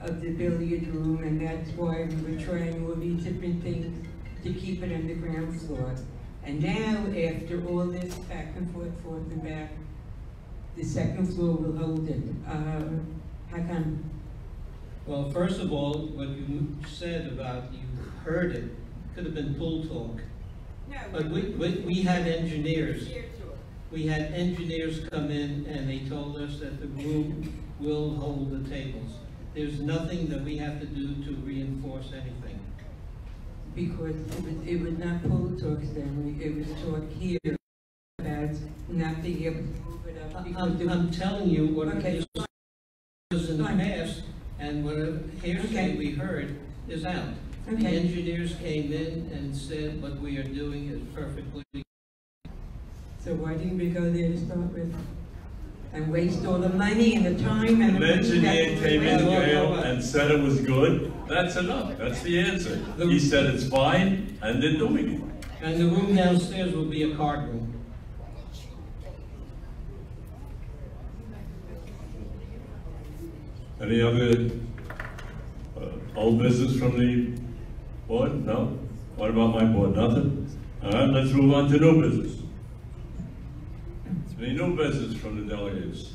of the billiard room, and that's why we were trying all these different things to keep it on the ground floor. And now, after all this back and forth and back, the second floor will hold it. How come? Well, first of all, what you said about you heard it could have been pool talk. No, but we had engineers. We had engineers come in and they told us that the room will hold the tables. There's nothing that we have to do to reinforce anything. Because it was not pool talk, Stanley. It was talk here about not being able to move it up. I'm telling you what Okay. it was in the past, and what hearsay we heard is out. The Okay. engineers came in and said what we are doing is perfectly. So why didn't we go there to start with? And waste all the money and the time and An engineer came in jail and said it was good. That's enough. That's the answer. He said it's fine, and they're doing it. And the room downstairs will be a card room. Any other old business from the board? No? What about my board? Nothing? All right, let's move on to new business. Any new business from the delegates?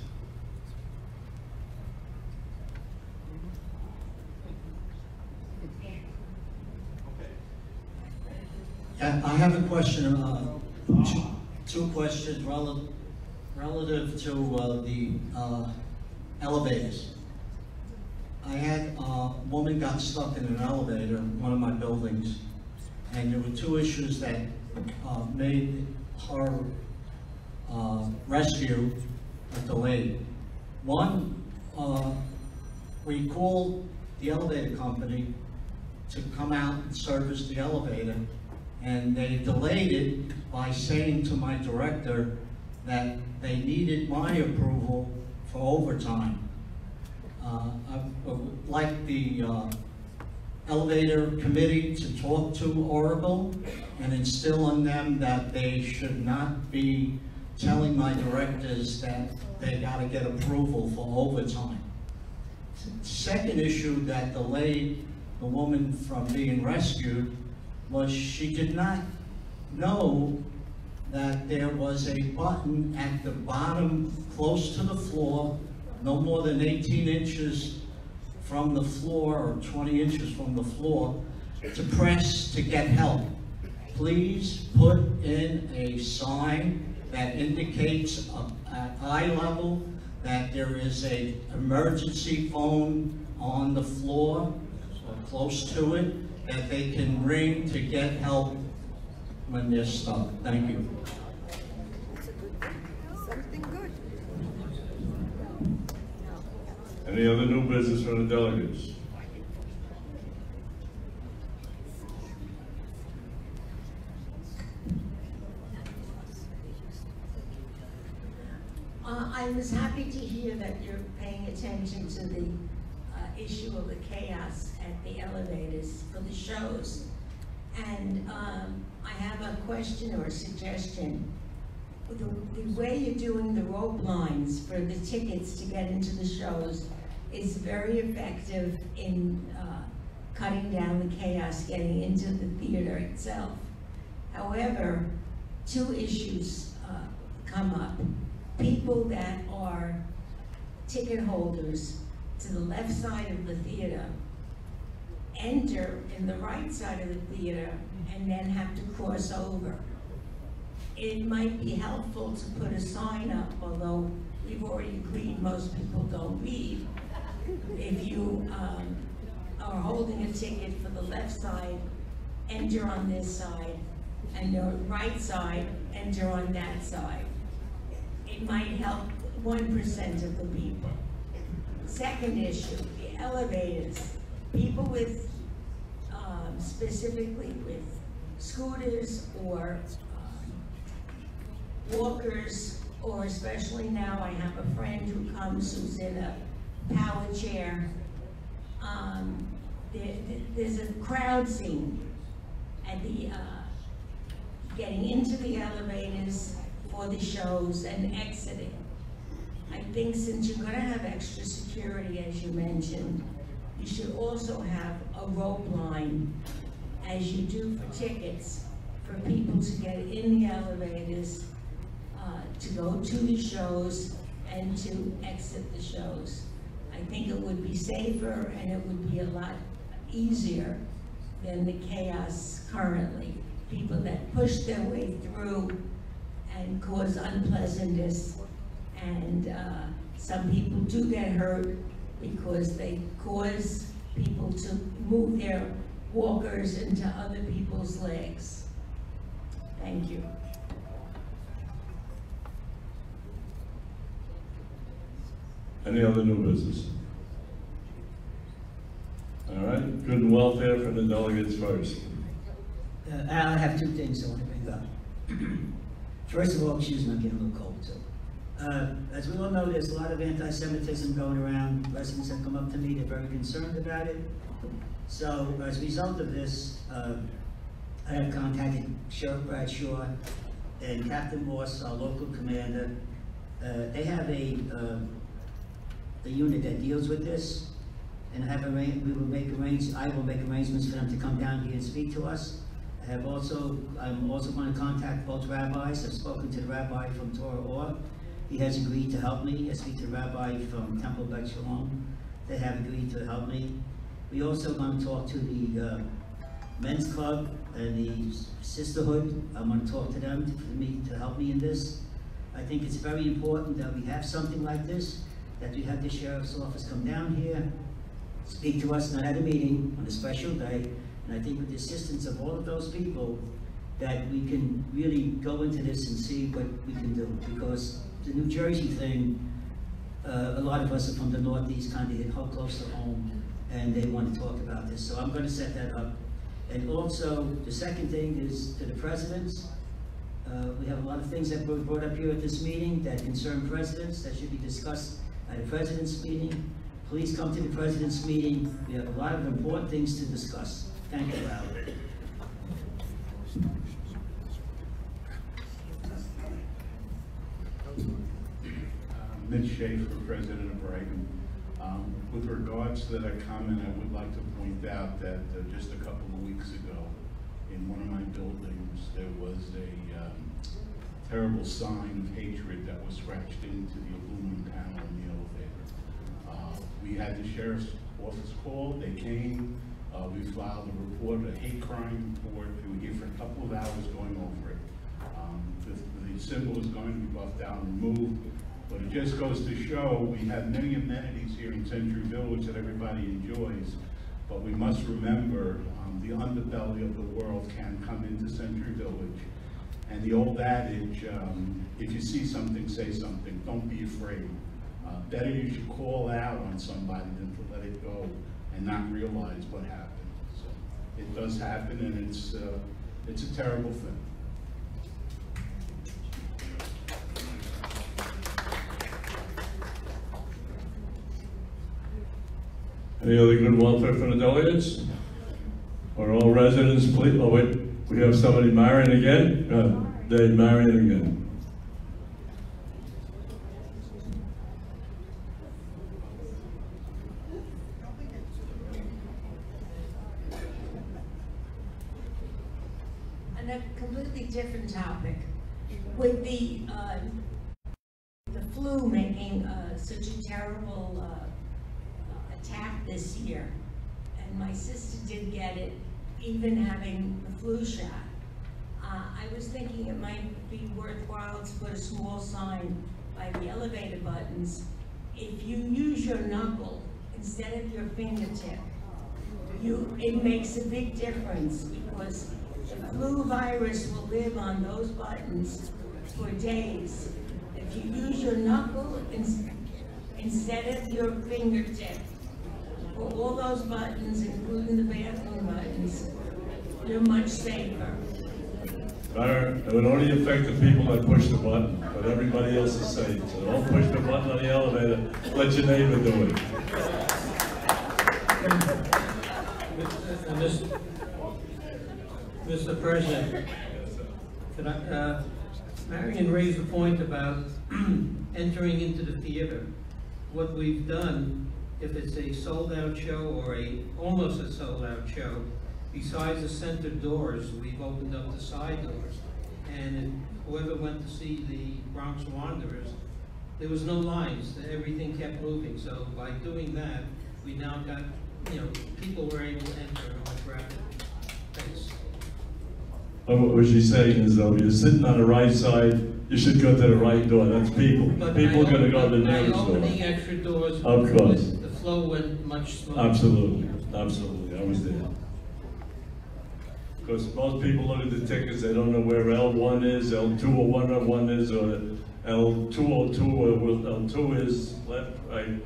I have a question, two questions relative to the elevators. I had a woman got stuck in an elevator in one of my buildings, and there were two issues that made her rescue delayed. One, we called the elevator company to come out and service the elevator, and they delayed it by saying to my director that they needed my approval for overtime. I would like the elevator committee to talk to Oracle and instill in them that they should not be telling my directors that they got to get approval for overtime. Second issue that delayed the woman from being rescued was she did not know that there was a button at the bottom close to the floor, no more than 18 inches from the floor or 20 inches from the floor, to press to get help. Please put in a sign that indicates at eye level that there is a emergency phone on the floor or close to it that they can ring to get help when they're stuck. Thank you. Something good. Any other new business from the delegates? I was happy to hear that you're paying attention to the issue of the chaos at the elevators for the shows. And I have a question or a suggestion. The way you're doing the rope lines for the tickets to get into the shows is very effective in cutting down the chaos getting into the theater itself. However, two issues come up. People that are ticket holders to the left side of the theater enter in the right side of the theater and then have to cross over. It might be helpful to put a sign up, although we've already agreed most people don't read. If you are holding a ticket for the left side, enter on this side, and the right side, enter on that side. It might help 1% of the people. Second issue, the elevators. People with, specifically with scooters or walkers, or especially now I have a friend who comes who's in a power chair. There's a crowd scene at the, getting into the elevators for the shows and exiting. I think since you're gonna have extra security, as you mentioned, you should also have a rope line, as you do for tickets, for people to get in the elevators, to go to the shows and to exit the shows. I think it would be safer and it would be a lot easier than the chaos currently. People that push their way through and cause unpleasantness, and some people do get hurt because they cause people to move their walkers into other people's legs. Thank you. Any other new business? All right, good and welfare for the delegates first. I have two things I want to bring up. First of all, excuse me, I'm getting a little cold too. As we all know, there's a lot of anti-Semitism going around. Residents have come up to me, they're very concerned about it. So as a result of this, I have contacted Sheriff Bradshaw and Captain Moss, our local commander. They have a unit that deals with this, and I will make arrangements for them to come down here and speak to us. I'm also going to contact both rabbis. I've spoken to the rabbi from Torah Or. He has agreed to help me. I speak to the rabbi from Temple Bet Shalom. They have agreed to help me. We also going to talk to the men's club and the sisterhood. I'm going to talk to them to help me in this. I think it's very important that we have something like this, that we have the sheriff's office come down here, speak to us, not at a meeting, on a special day. And I think with the assistance of all of those people, that we can really go into this and see what we can do. Because the New Jersey thing, a lot of us are from the Northeast, kind of hit close to home, and they want to talk about this. So I'm going to set that up. And also, the second thing is to the presidents. We have a lot of things that were brought up here at this meeting that concern presidents, that should be discussed at a president's meeting. Please come to the president's meeting. We have a lot of important things to discuss. Thank you, Al. Mitch Schaefer, President of Brighton. With regards to that comment, I would like to point out that just a couple of weeks ago, in one of my buildings, there was a terrible sign of hatred that was scratched into the aluminum panel in the elevator. We had the sheriff's office called, they came, we filed a report, a hate crime report. We were here for a couple of hours going over it. The symbol is going to be buffed out and removed, but it just goes to show we have many amenities here in Century Village that everybody enjoys, but we must remember the underbelly of the world can come into Century Village. And the old adage, if you see something, say something, don't be afraid. Better you should call out on somebody than to let it go and not realize what happened. So it does happen, and it's a terrible thing. Any other good welfare for the delegates? Are all residents, please? Oh wait, we have somebody marrying again? They're marrying again. On a completely different topic, with the flu flu making such a terrible attack this year. And my sister did get it, even having the flu shot. I was thinking it might be worthwhile to put a small sign by the elevator buttons. If you use your knuckle instead of your fingertip, it makes a big difference, because the flu virus will live on those buttons for days. If you use your knuckle instead of your fingertip for all those buttons, including the bathroom buttons, you're much safer. It would only affect the people that push the button, but everybody else is safe. So don't push the button on the elevator, let your neighbor do it. Mr. President, Marion raised a point about entering into the theater. What we've done, if it's a sold-out show or almost a sold-out show, besides the center doors, we've opened up the side doors. And whoever went to see the Bronx Wanderers, there was no lines. Everything kept moving. So by doing that, we now got, people were able to enter at a much rapid pace. What she's saying is, though, you're sitting on the right side, you should go to the right door. That's people. But People are going to go to the nearest by door. opening extra doors, Of course. the flow went much smoother. Absolutely. Absolutely. I was there. Because most people look at the tickets, they don't know where L1 is, L201 is, or L202 or L2 is, left, right.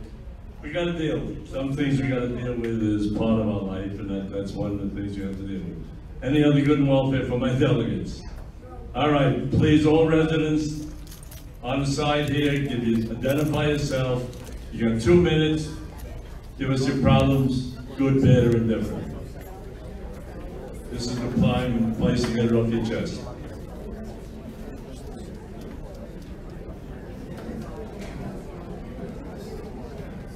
We got to deal. Some things we got to deal with as part of our life, and that's one of the things you have to deal with. Any other good and welfare for my delegates? All right, please, all residents on the side here, identify yourself. You got 2 minutes. Give us your problems, good, bad, or indifferent. This is the time and place to get it off your chest.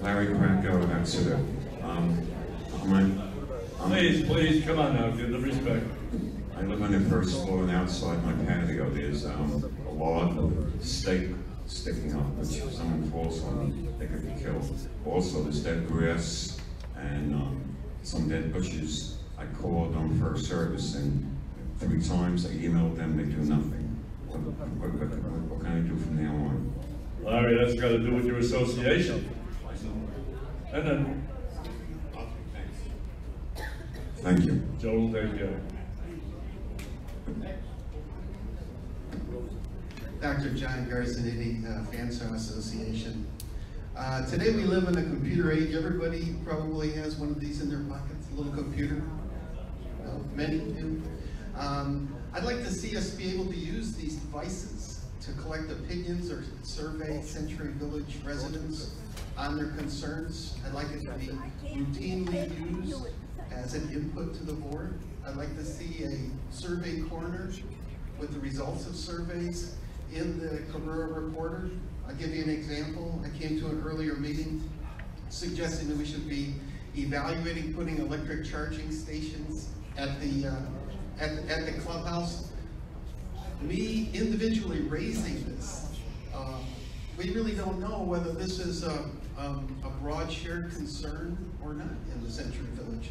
Larry Kranko of Exeter. Please, come on now, give the respect. I live on the first floor, and outside my patio there's a log with a stake sticking up, which if someone falls on, they could be killed. Also, there's dead grass and some dead bushes. I called on first service, and 3 times I emailed them, they do nothing. What can I do from now on? Larry, that's got to do with your association. And then, thank you. Joe will take care. Dr. John Garzanini, Fanshawe Association. Today we live in a computer age. Everybody probably has one of these in their pockets, a little computer. Well, many do. I'd like to see us be able to use these devices to collect opinions or survey Century Village residents on their concerns. I'd like it to be routinely used as an input to the board. I'd like to see a survey corner with the results of surveys in the Cobrua Reporter. I'll give you an example. I came to an earlier meeting suggesting that we should be evaluating putting electric charging stations at the clubhouse. Me individually raising this, we really don't know whether this is a broad shared concern or not in the Century Village,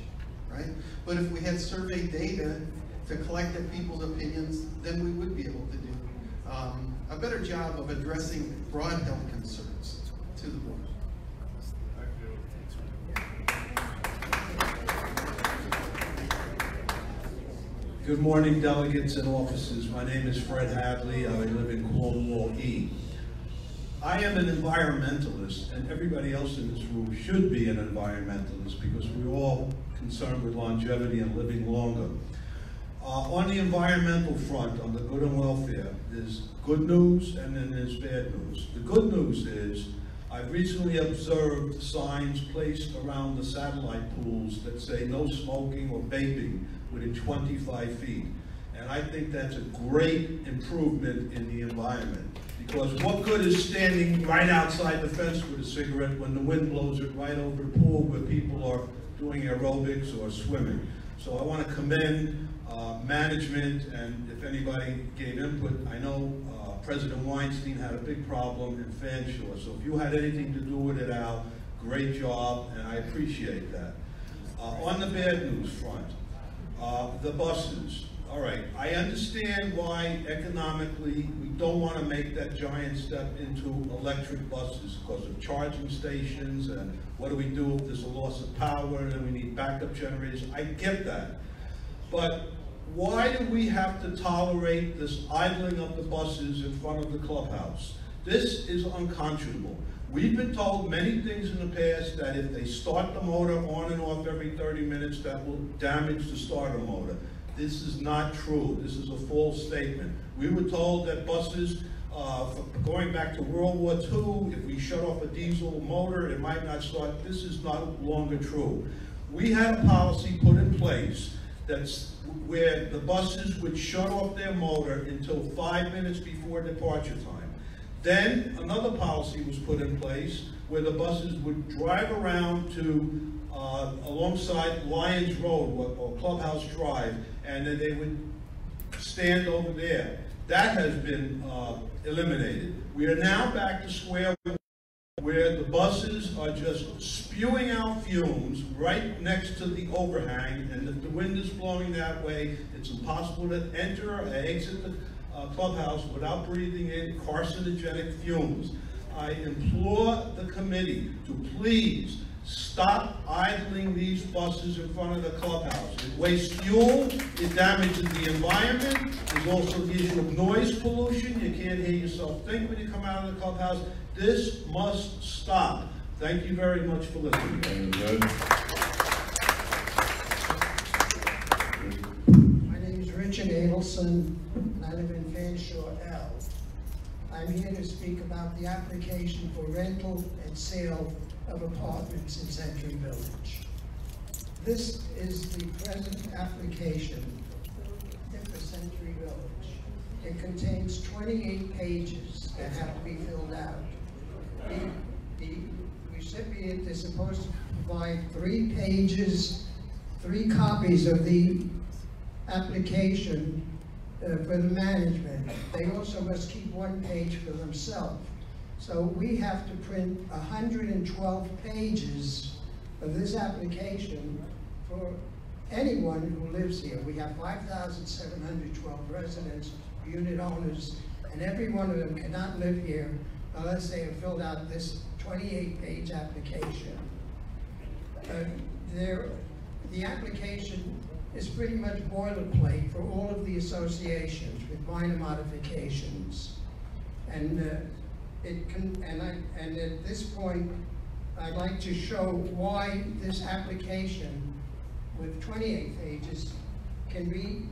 right? But if we had survey data to collect people's opinions, then we would be able to do a better job of addressing broad health concerns to the board. Good morning, delegates and officers. My name is Fred Hadley. I live in Cornwall E. I am an environmentalist, and everybody else in this room should be an environmentalist because we're all concerned with longevity and living longer. On the environmental front, on the good and welfare, there's good news and then there's bad news. The good news is I've recently observed signs placed around the satellite pools that say no smoking or vaping within 25 feet. And I think that's a great improvement in the environment. Because what good is standing right outside the fence with a cigarette when the wind blows it right over the pool where people are doing aerobics or swimming? So I want to commend management, and if anybody gave input, I know President Weinstein had a big problem in Fanshawe. So if you had anything to do with it, Al, great job, and I appreciate that. On the bad news front, the buses. All right, I understand why economically we don't want to make that giant step into electric buses because of charging stations and what do we do if there's a loss of power and then we need backup generators. I get that. But why do we have to tolerate this idling of the buses in front of the clubhouse? This is unconscionable. We've been told many things in the past that if they start the motor on and off every 30 minutes, that will damage the starter motor. This is not true. This is a false statement. We were told that buses, going back to World War II, if we shut off a diesel motor, it might not start. This is no longer true. We had a policy put in place that's where the buses would shut off their motor until 5 minutes before departure time. Then another policy was put in place where the buses would drive around to alongside Lyons Road or Clubhouse Drive, and then they would stand over there. That has been eliminated. We are now back to square one, where the buses are just spewing out fumes right next to the overhang, and if the wind is blowing that way, it's impossible to enter or exit the clubhouse without breathing in carcinogenic fumes. I implore the committee to please stop idling these buses in front of the clubhouse. It wastes fuel, it damages the environment, there's also the issue of noise pollution. You can't hear yourself think when you come out of the clubhouse. This must stop. Thank you very much for listening. My name is Richard Adelson, and I live in Fanshawe, L. I'm here to speak about the application for rental and sale of apartments in Century Village. This is the present application for Century Village. It contains 28 pages that have to be filled out. The recipient is supposed to provide 3 pages, 3 copies of the application for the management. They also must keep 1 page for themselves. So we have to print 112 pages of this application for anyone who lives here. We have 5,712 residents, unit owners, and every one of them cannot live here unless they have filled out this 28-page application. The application is pretty much boilerplate for all of the associations with minor modifications. And at this point, I'd like to show why this application with 28 pages can be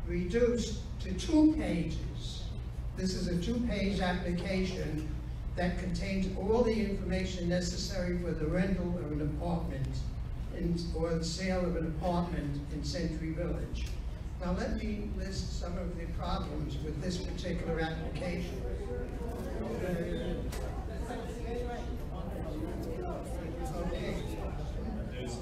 reduced to 2 pages. This is a 2-page application that contains all the information necessary for the rental of an apartment or the sale of an apartment in Century Village. Now let me list some of the problems with this particular application.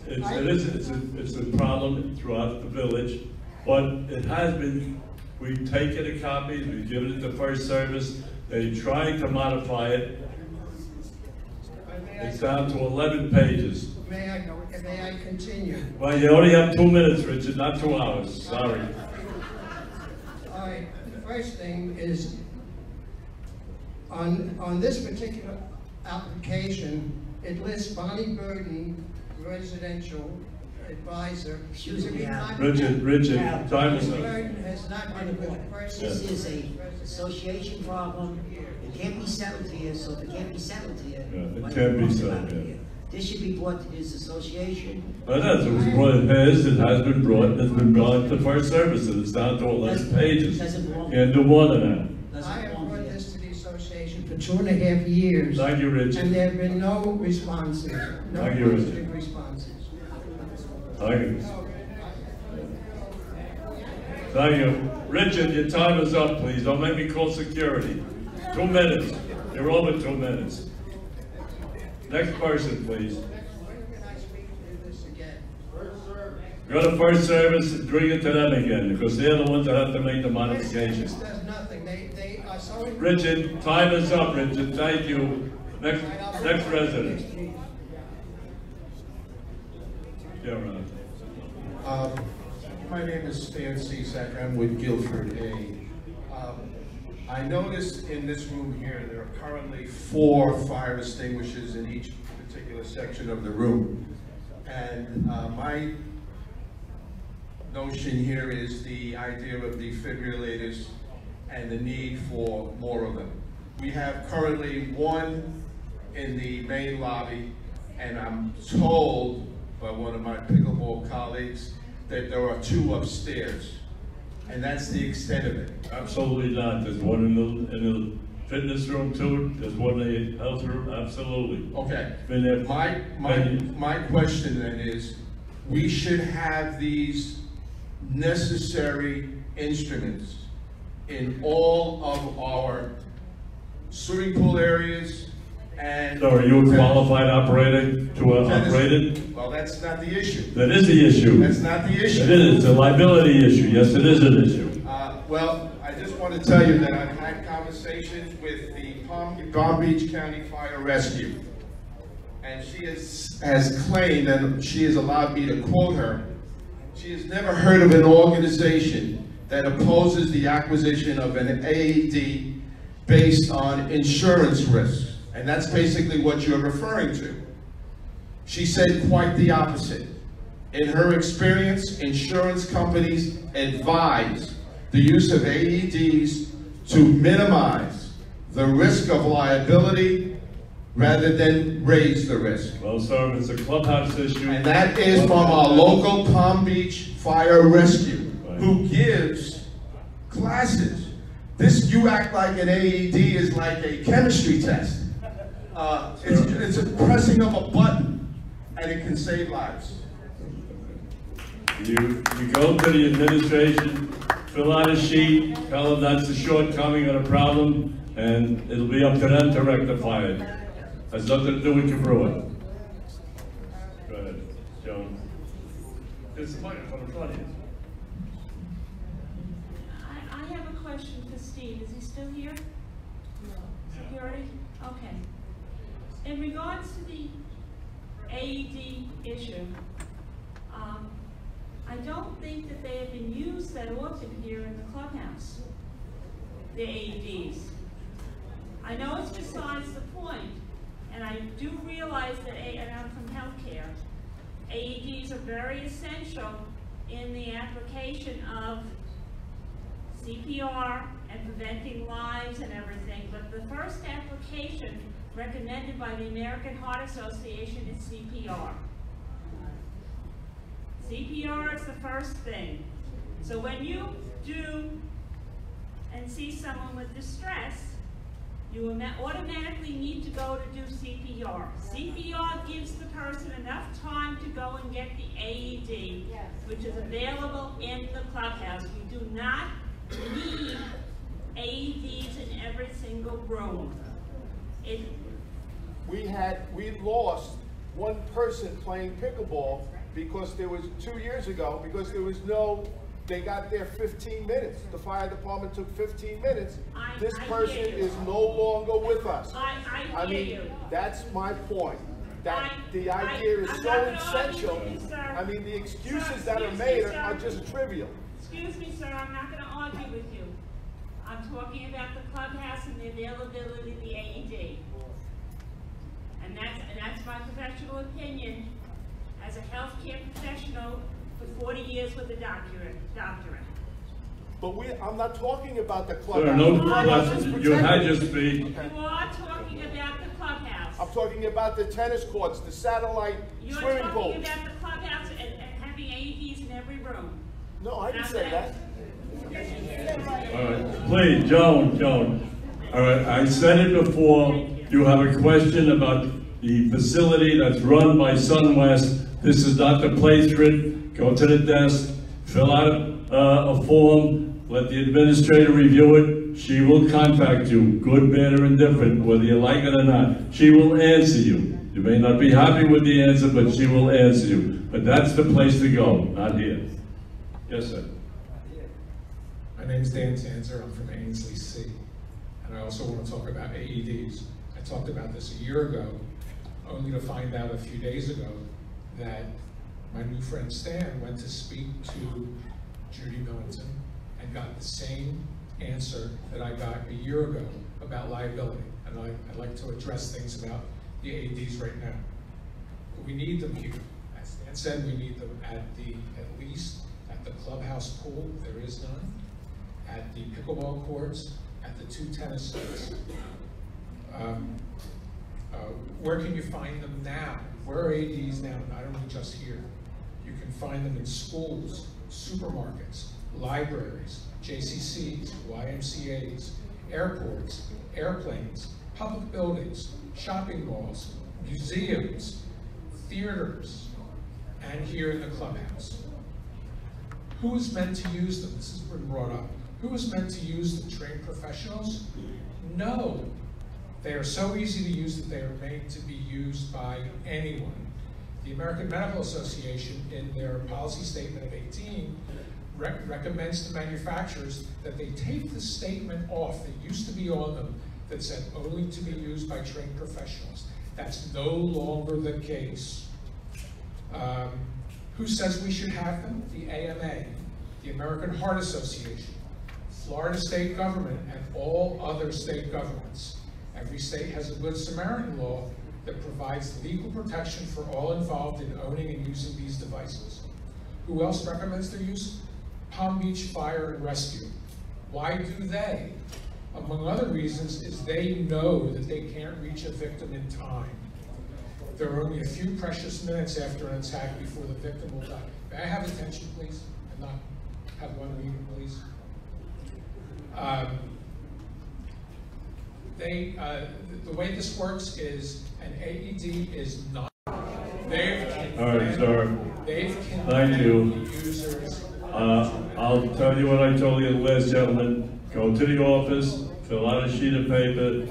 It's a problem throughout the village, but it has been, we've taken a copy, we've given it to First Service, they tried to modify it. It's down to 11 pages. May I continue? Well, you only have 2 minutes, Richard, not 2 hours, sorry. All right, the first thing is, on this particular application, it lists Bonnie Burden, residential advisor. Excuse me, Al. Richard, time is up. Burden has not been a good person. This is an association problem. It can't be settled here, so if it can't be settled here. Yeah, it can't be settled here. This should be brought to his association. But it was brought, it has been brought, it's been brought to First Service, and it's down to 11 pages. Can't do more than that. I have brought this to the association for 2.5 years. Thank you, Richard. And there have been no responses, no Thank you, Richard. positive responses. Thank you. Thank you. Richard, your time is up, please. Don't make me call security. 2 minutes. You're over 2 minutes. Next person, please. Go to First Service and bring it to them again, because they're the ones that have to make the modifications. There's nothing. They Richard, time is up, Richard, thank you. Next resident. Yeah, Ron. My name is Stan Cisak. I'm with Guilford A. I noticed in this room here, there are currently 4 fire extinguishers in each particular section of the room. And my notion here is the idea of defibrillators and the need for more of them. We have currently 1 in the main lobby, and I'm told by one of my pickleball colleagues that there are 2 upstairs, and that's the extent of it. Absolutely not. There's one in the fitness room too. There's one in the health room. Absolutely. Okay. Been there. My question then is, we should have these necessary instruments in all of our swimming pool areas. And so are you a qualified operator to operate it? Well, that's not the issue. That is the issue. That's not the issue. It is. It's a liability issue. Yes, it is an issue. Well, I just want to tell you that I've had conversations with the Palm Beach County Fire Rescue, and she has claimed, and she has allowed me to quote her, she has never heard of an organization that opposes the acquisition of an AED based on insurance risks. And that's basically what you're referring to. She said quite the opposite. In her experience, insurance companies advise the use of AEDs to minimize the risk of liability rather than raise the risk. Well, sir, it's a clubhouse issue. And that is from our local Palm Beach Fire Rescue, who gives classes. This, you act like an AED is like a chemistry test. It's a pressing of a button, and it can save lives. You go to the administration, fill out a sheet, tell them that's a shortcoming or a problem, and it'll be up to them to rectify it. Has nothing to do with Cobrua. Go ahead, Joan. There's a microphone in front of you. I have a question for Steve. Is he still here? Security? Okay. In regards to the AED issue, I don't think that they have been used that often here in the clubhouse, the AEDs. I know it's besides the point, and I do realize that, and I'm from healthcare, AEDs are very essential in the application of CPR and preventing lives and everything, but the first application recommended by the American Heart Association is CPR. CPR is the first thing. So when you do and see someone with distress, you automatically need to go to do CPR. CPR gives the person enough time to go and get the AED, which is available in the clubhouse. We do not need AEDs in every single room. We lost one person playing pickleball because there was 2 years ago, because there was no, they got there 15 minutes. The fire department took 15 minutes. This person is no longer with us. I mean, that's my point. That the idea is so essential. I mean, the excuses that are made are just trivial. Excuse me, sir, I'm not going to argue with you. I'm talking about the clubhouse and the availability of the AED. And that's my professional opinion as a healthcare professional for 40 years with a doctorate. But I'm not talking about the clubhouse. Sir, no, you had your speech. You are talking about the clubhouse. I'm talking about the tennis courts, the satellite swimming pools. You're talking about the clubhouse and having AEDs in every room. No, I didn't say that. All right, please, Joan. All right, I said it before. You have a question about the facility that's run by SunWest. This is not the place for it. Go to the desk, fill out a form, let the administrator review it. She will contact you, good, bad, or indifferent, whether you like it or not. She will answer you. You may not be happy with the answer, but she will answer you. But that's the place to go, not here. Yes, sir. My name is Dan Tanzer. I'm from Ainsley C. And I also want to talk about AEDs. I talked about this a year ago, only to find out a few days ago that my new friend Stan went to speak to Judy Millington and got the same answer that I got a year ago about liability. And I'd like to address things about the AEDs right now. But we need them here. As Stan said, we need them at least at the clubhouse pool, there is none, at the pickleball courts, at the 2 tennis courts. Where can you find them now? Where are AEDs now? Not only just here. You can find them in schools, supermarkets, libraries, JCCs, YMCAs, airports, airplanes, public buildings, shopping malls, museums, theaters, and here in the clubhouse. Who is meant to use them? This has been brought up. Who is meant to use them? Trained professionals? No. They are so easy to use that they are made to be used by anyone. The American Medical Association, in their policy statement of 18, recommends to manufacturers that they take the statement off that used to be on them that said only to be used by trained professionals. That's no longer the case. Who says we should have them? The AMA, the American Heart Association, Florida state government, and all other state governments. Every state has a Good Samaritan law that provides legal protection for all involved in owning and using these devices. Who else recommends their use? Palm Beach Fire and Rescue. Why do they? Among other reasons is they know that they can't reach a victim in time. There are only a few precious minutes after an attack before the victim will die. May I have attention, please? And not have one meeting, please? The way this works is an AED is not. All right, sir. Thank you. Users. I'll tell you what I told you the last gentleman. Go to the office, fill out a sheet of paper.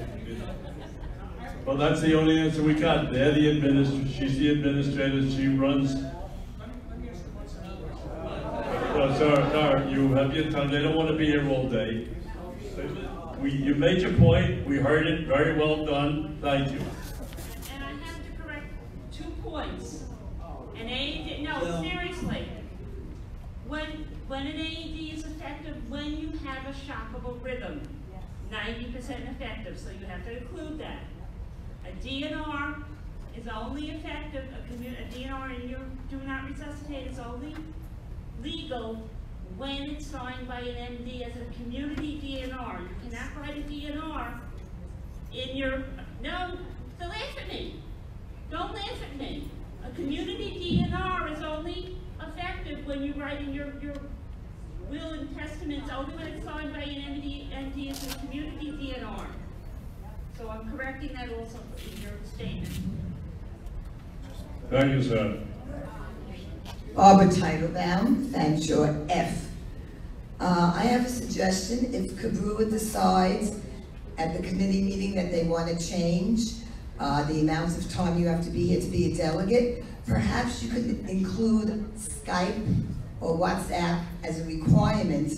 Well, that's the only answer we got. They're the administrator. She's the administrator. She runs. Oh, sir, you have your time. They don't want to be here all day. You made your point. We heard it. Very well done. Thank you. And I have to correct 2 points. An AED, no, seriously. When an AED is effective, when you have a shockable rhythm, 90% effective, so you have to include that. A DNR is only effective, a DNR in your do not resuscitate is only legal when it's signed by an MD as a community DNR. You cannot write a DNR in your, no, don't laugh at me. Don't laugh at me. A community DNR is only effective when you write in your will and testaments, only when it's signed by an MD as a community DNR. So I'm correcting that also in your statement. Thank you, sir. Barbara Titlebaum, Fanshawe F. I have a suggestion. If Cobrua decides at the committee meeting that they want to change the amounts of time you have to be here to be a delegate, perhaps you could include Skype or WhatsApp as a requirement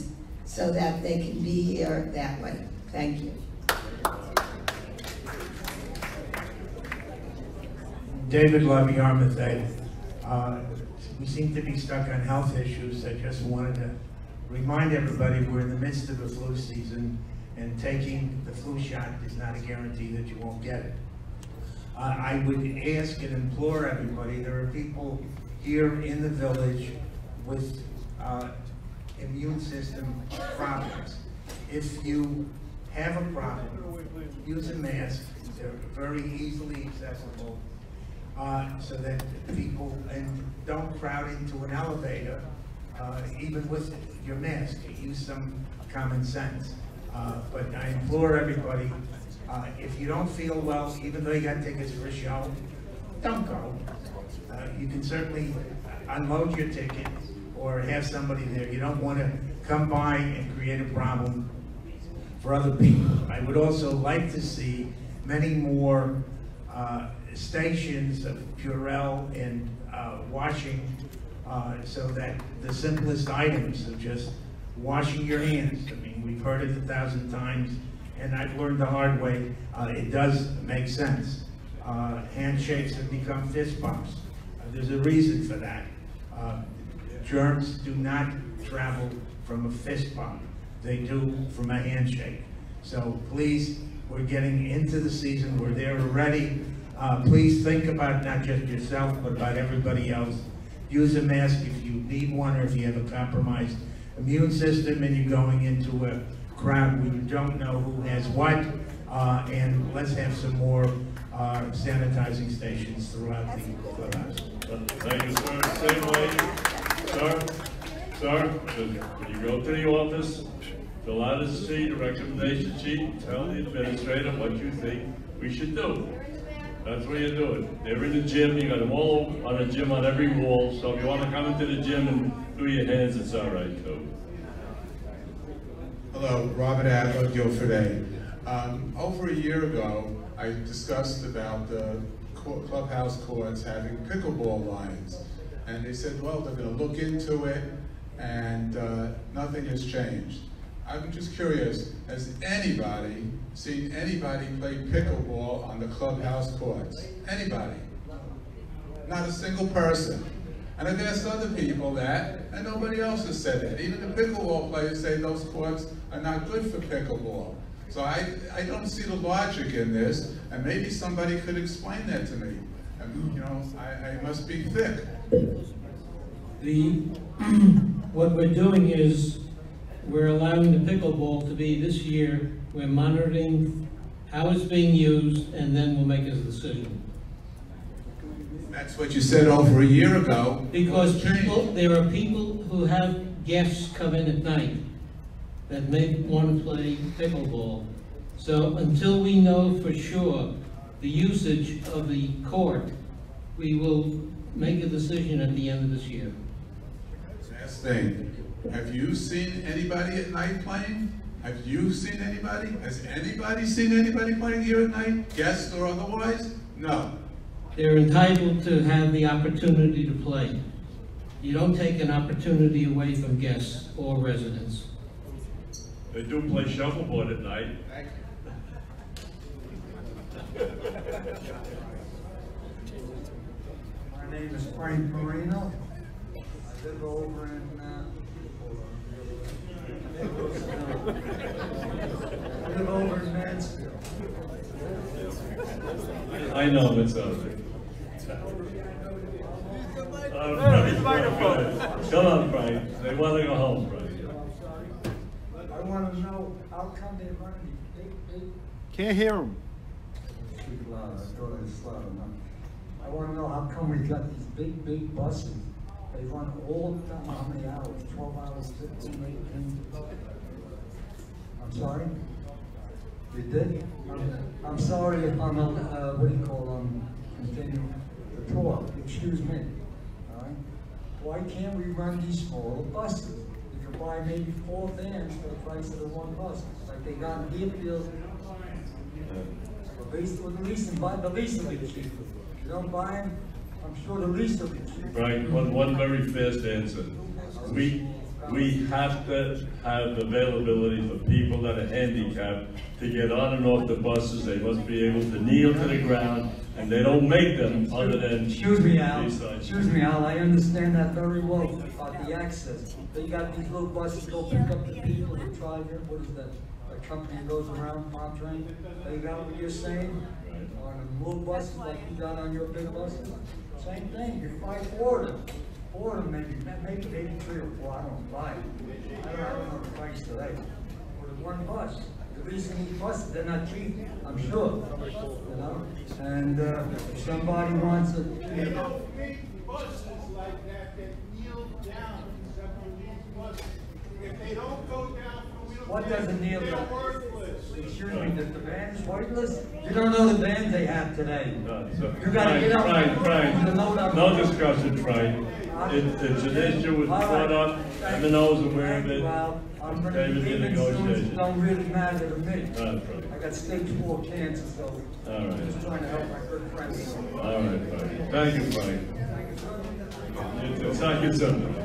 so that they can be here that way. Thank you. David Levy, Yarmouth. We seem to be stuck on health issues. I just wanted to remind everybody we're in the midst of the flu season, and taking the flu shot is not a guarantee that you won't get it. I would ask and implore everybody, there are people here in the village with immune system problems. If you have a problem, use a mask. They're very easily accessible. So that people, and don't crowd into an elevator, even with your mask. Use some common sense. But I implore everybody, if you don't feel well, even though you got tickets for a show, don't go. You can certainly unload your ticket or have somebody there. You don't want to come by and create a problem for other people. I would also like to see many more stations of Purell and washing, so that the simplest items of just washing your hands. I mean, we've heard it 1,000 times. and I've learned the hard way, it does make sense. Handshakes have become fist bumps. There's a reason for that. Germs do not travel from a fist bump. They do from a handshake. So please, we're getting into the season. We're there already. Please think about not just yourself, but about everybody else. Use a mask if you need one or if you have a compromised immune system and you're going into a crowd where you don't know who has what. And let's have some more sanitizing stations throughout the clubhouse. Thank you, sir. Same way. Sir, when you go to the office, fill out a sheet, a recommendation sheet, and tell the administrator what you think we should do. That's what you do it. They're in the gym, you got them all on a gym on every wall, so if you want to come into the gym and do your hands, it's all right too. Hello, Robert Adler, Guilford A. Over a year ago, I discussed about the clubhouse courts having pickleball lines. And they said, well, they're going to look into it, and nothing has changed. I'm just curious, has anybody seen anybody play pickleball on the clubhouse courts? Anybody? Not a single person. And I've asked other people that, and nobody else has said that. Even the pickleball players say those courts are not good for pickleball. So I don't see the logic in this, and maybe somebody could explain that to me. And, you know, I must be thick. What we're doing is we're allowing the pickleball to be this year. We're monitoring how it's being used, and then we'll make a decision. That's what you said over a year ago. Because there are people who have guests come in at night that may want to play pickleball. So until we know for sure the usage of the court, we will make a decision at the end of this year. Last thing, have you seen anybody at night playing? Have you seen anybody? Has anybody seen anybody playing here at night, guests or otherwise? No. They're entitled to have the opportunity to play. You don't take an opportunity away from guests or residents. They do play shuffleboard at night. Thank My name is Frank Marino. I live over in Mansfield. I know it's over. Come on, Frank. They want to go home, Frank. I want to know how come they run these big. Can't hear him. Speak loud. I thought I was loud enough. I want to know how come we got these big buses. They run all the time. How many hours? 12 hours, 15, 18. I'm sorry? You did? I'm sorry if I'm, what do you call them, continuing to talk. Excuse me. All right? Why can't we run these smaller buses? You can buy maybe 4 vans for the price of the 1 bus. Like they got in Deerfield. The lease will be cheaper. You don't buy them, I'm sure the lease will be cheaper. Right, one very fast answer. We have to have availability for people that are handicapped to get on and off the buses. They must be able to kneel to the ground, and they don't make them other than... Excuse me, Al, I understand that very well about the access. They got these little buses go pick up the people that drive in. What is that? A company that goes around, Pop Train. They got what you're saying? On a little buses like you got on your big buses. Same thing, you buy 4 of them. 4 of them maybe 3 or 4, I don't buy them. I don't know the price today. For the 1 bus. The reason these buses, they're not cheap, I'm sure. You know? And if somebody wants a... They don't make buses like that kneel down, except for these buses. If they don't go down for wheels, what does a kneel they're down? worthless. Excuse me, the van is worthless? You don't know the vans they have today. You gotta get up. Frank, no discussion, Frank. It's an issue was brought up, and the nose aware of it. Well, I'm going to David be in leaving soon, negotiation. it don't really matter to me. Right. I got stage 4 cancer, so All right. I'm just trying to help my good friends. All right, Frank. Thank you, Frank. It's not good something.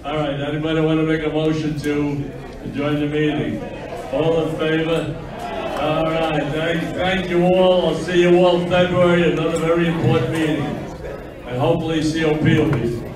All right, anybody want to make a motion to join the meeting? All in favor? All right, thank you all. I'll see you all February, another very important meeting. And hopefully COP will be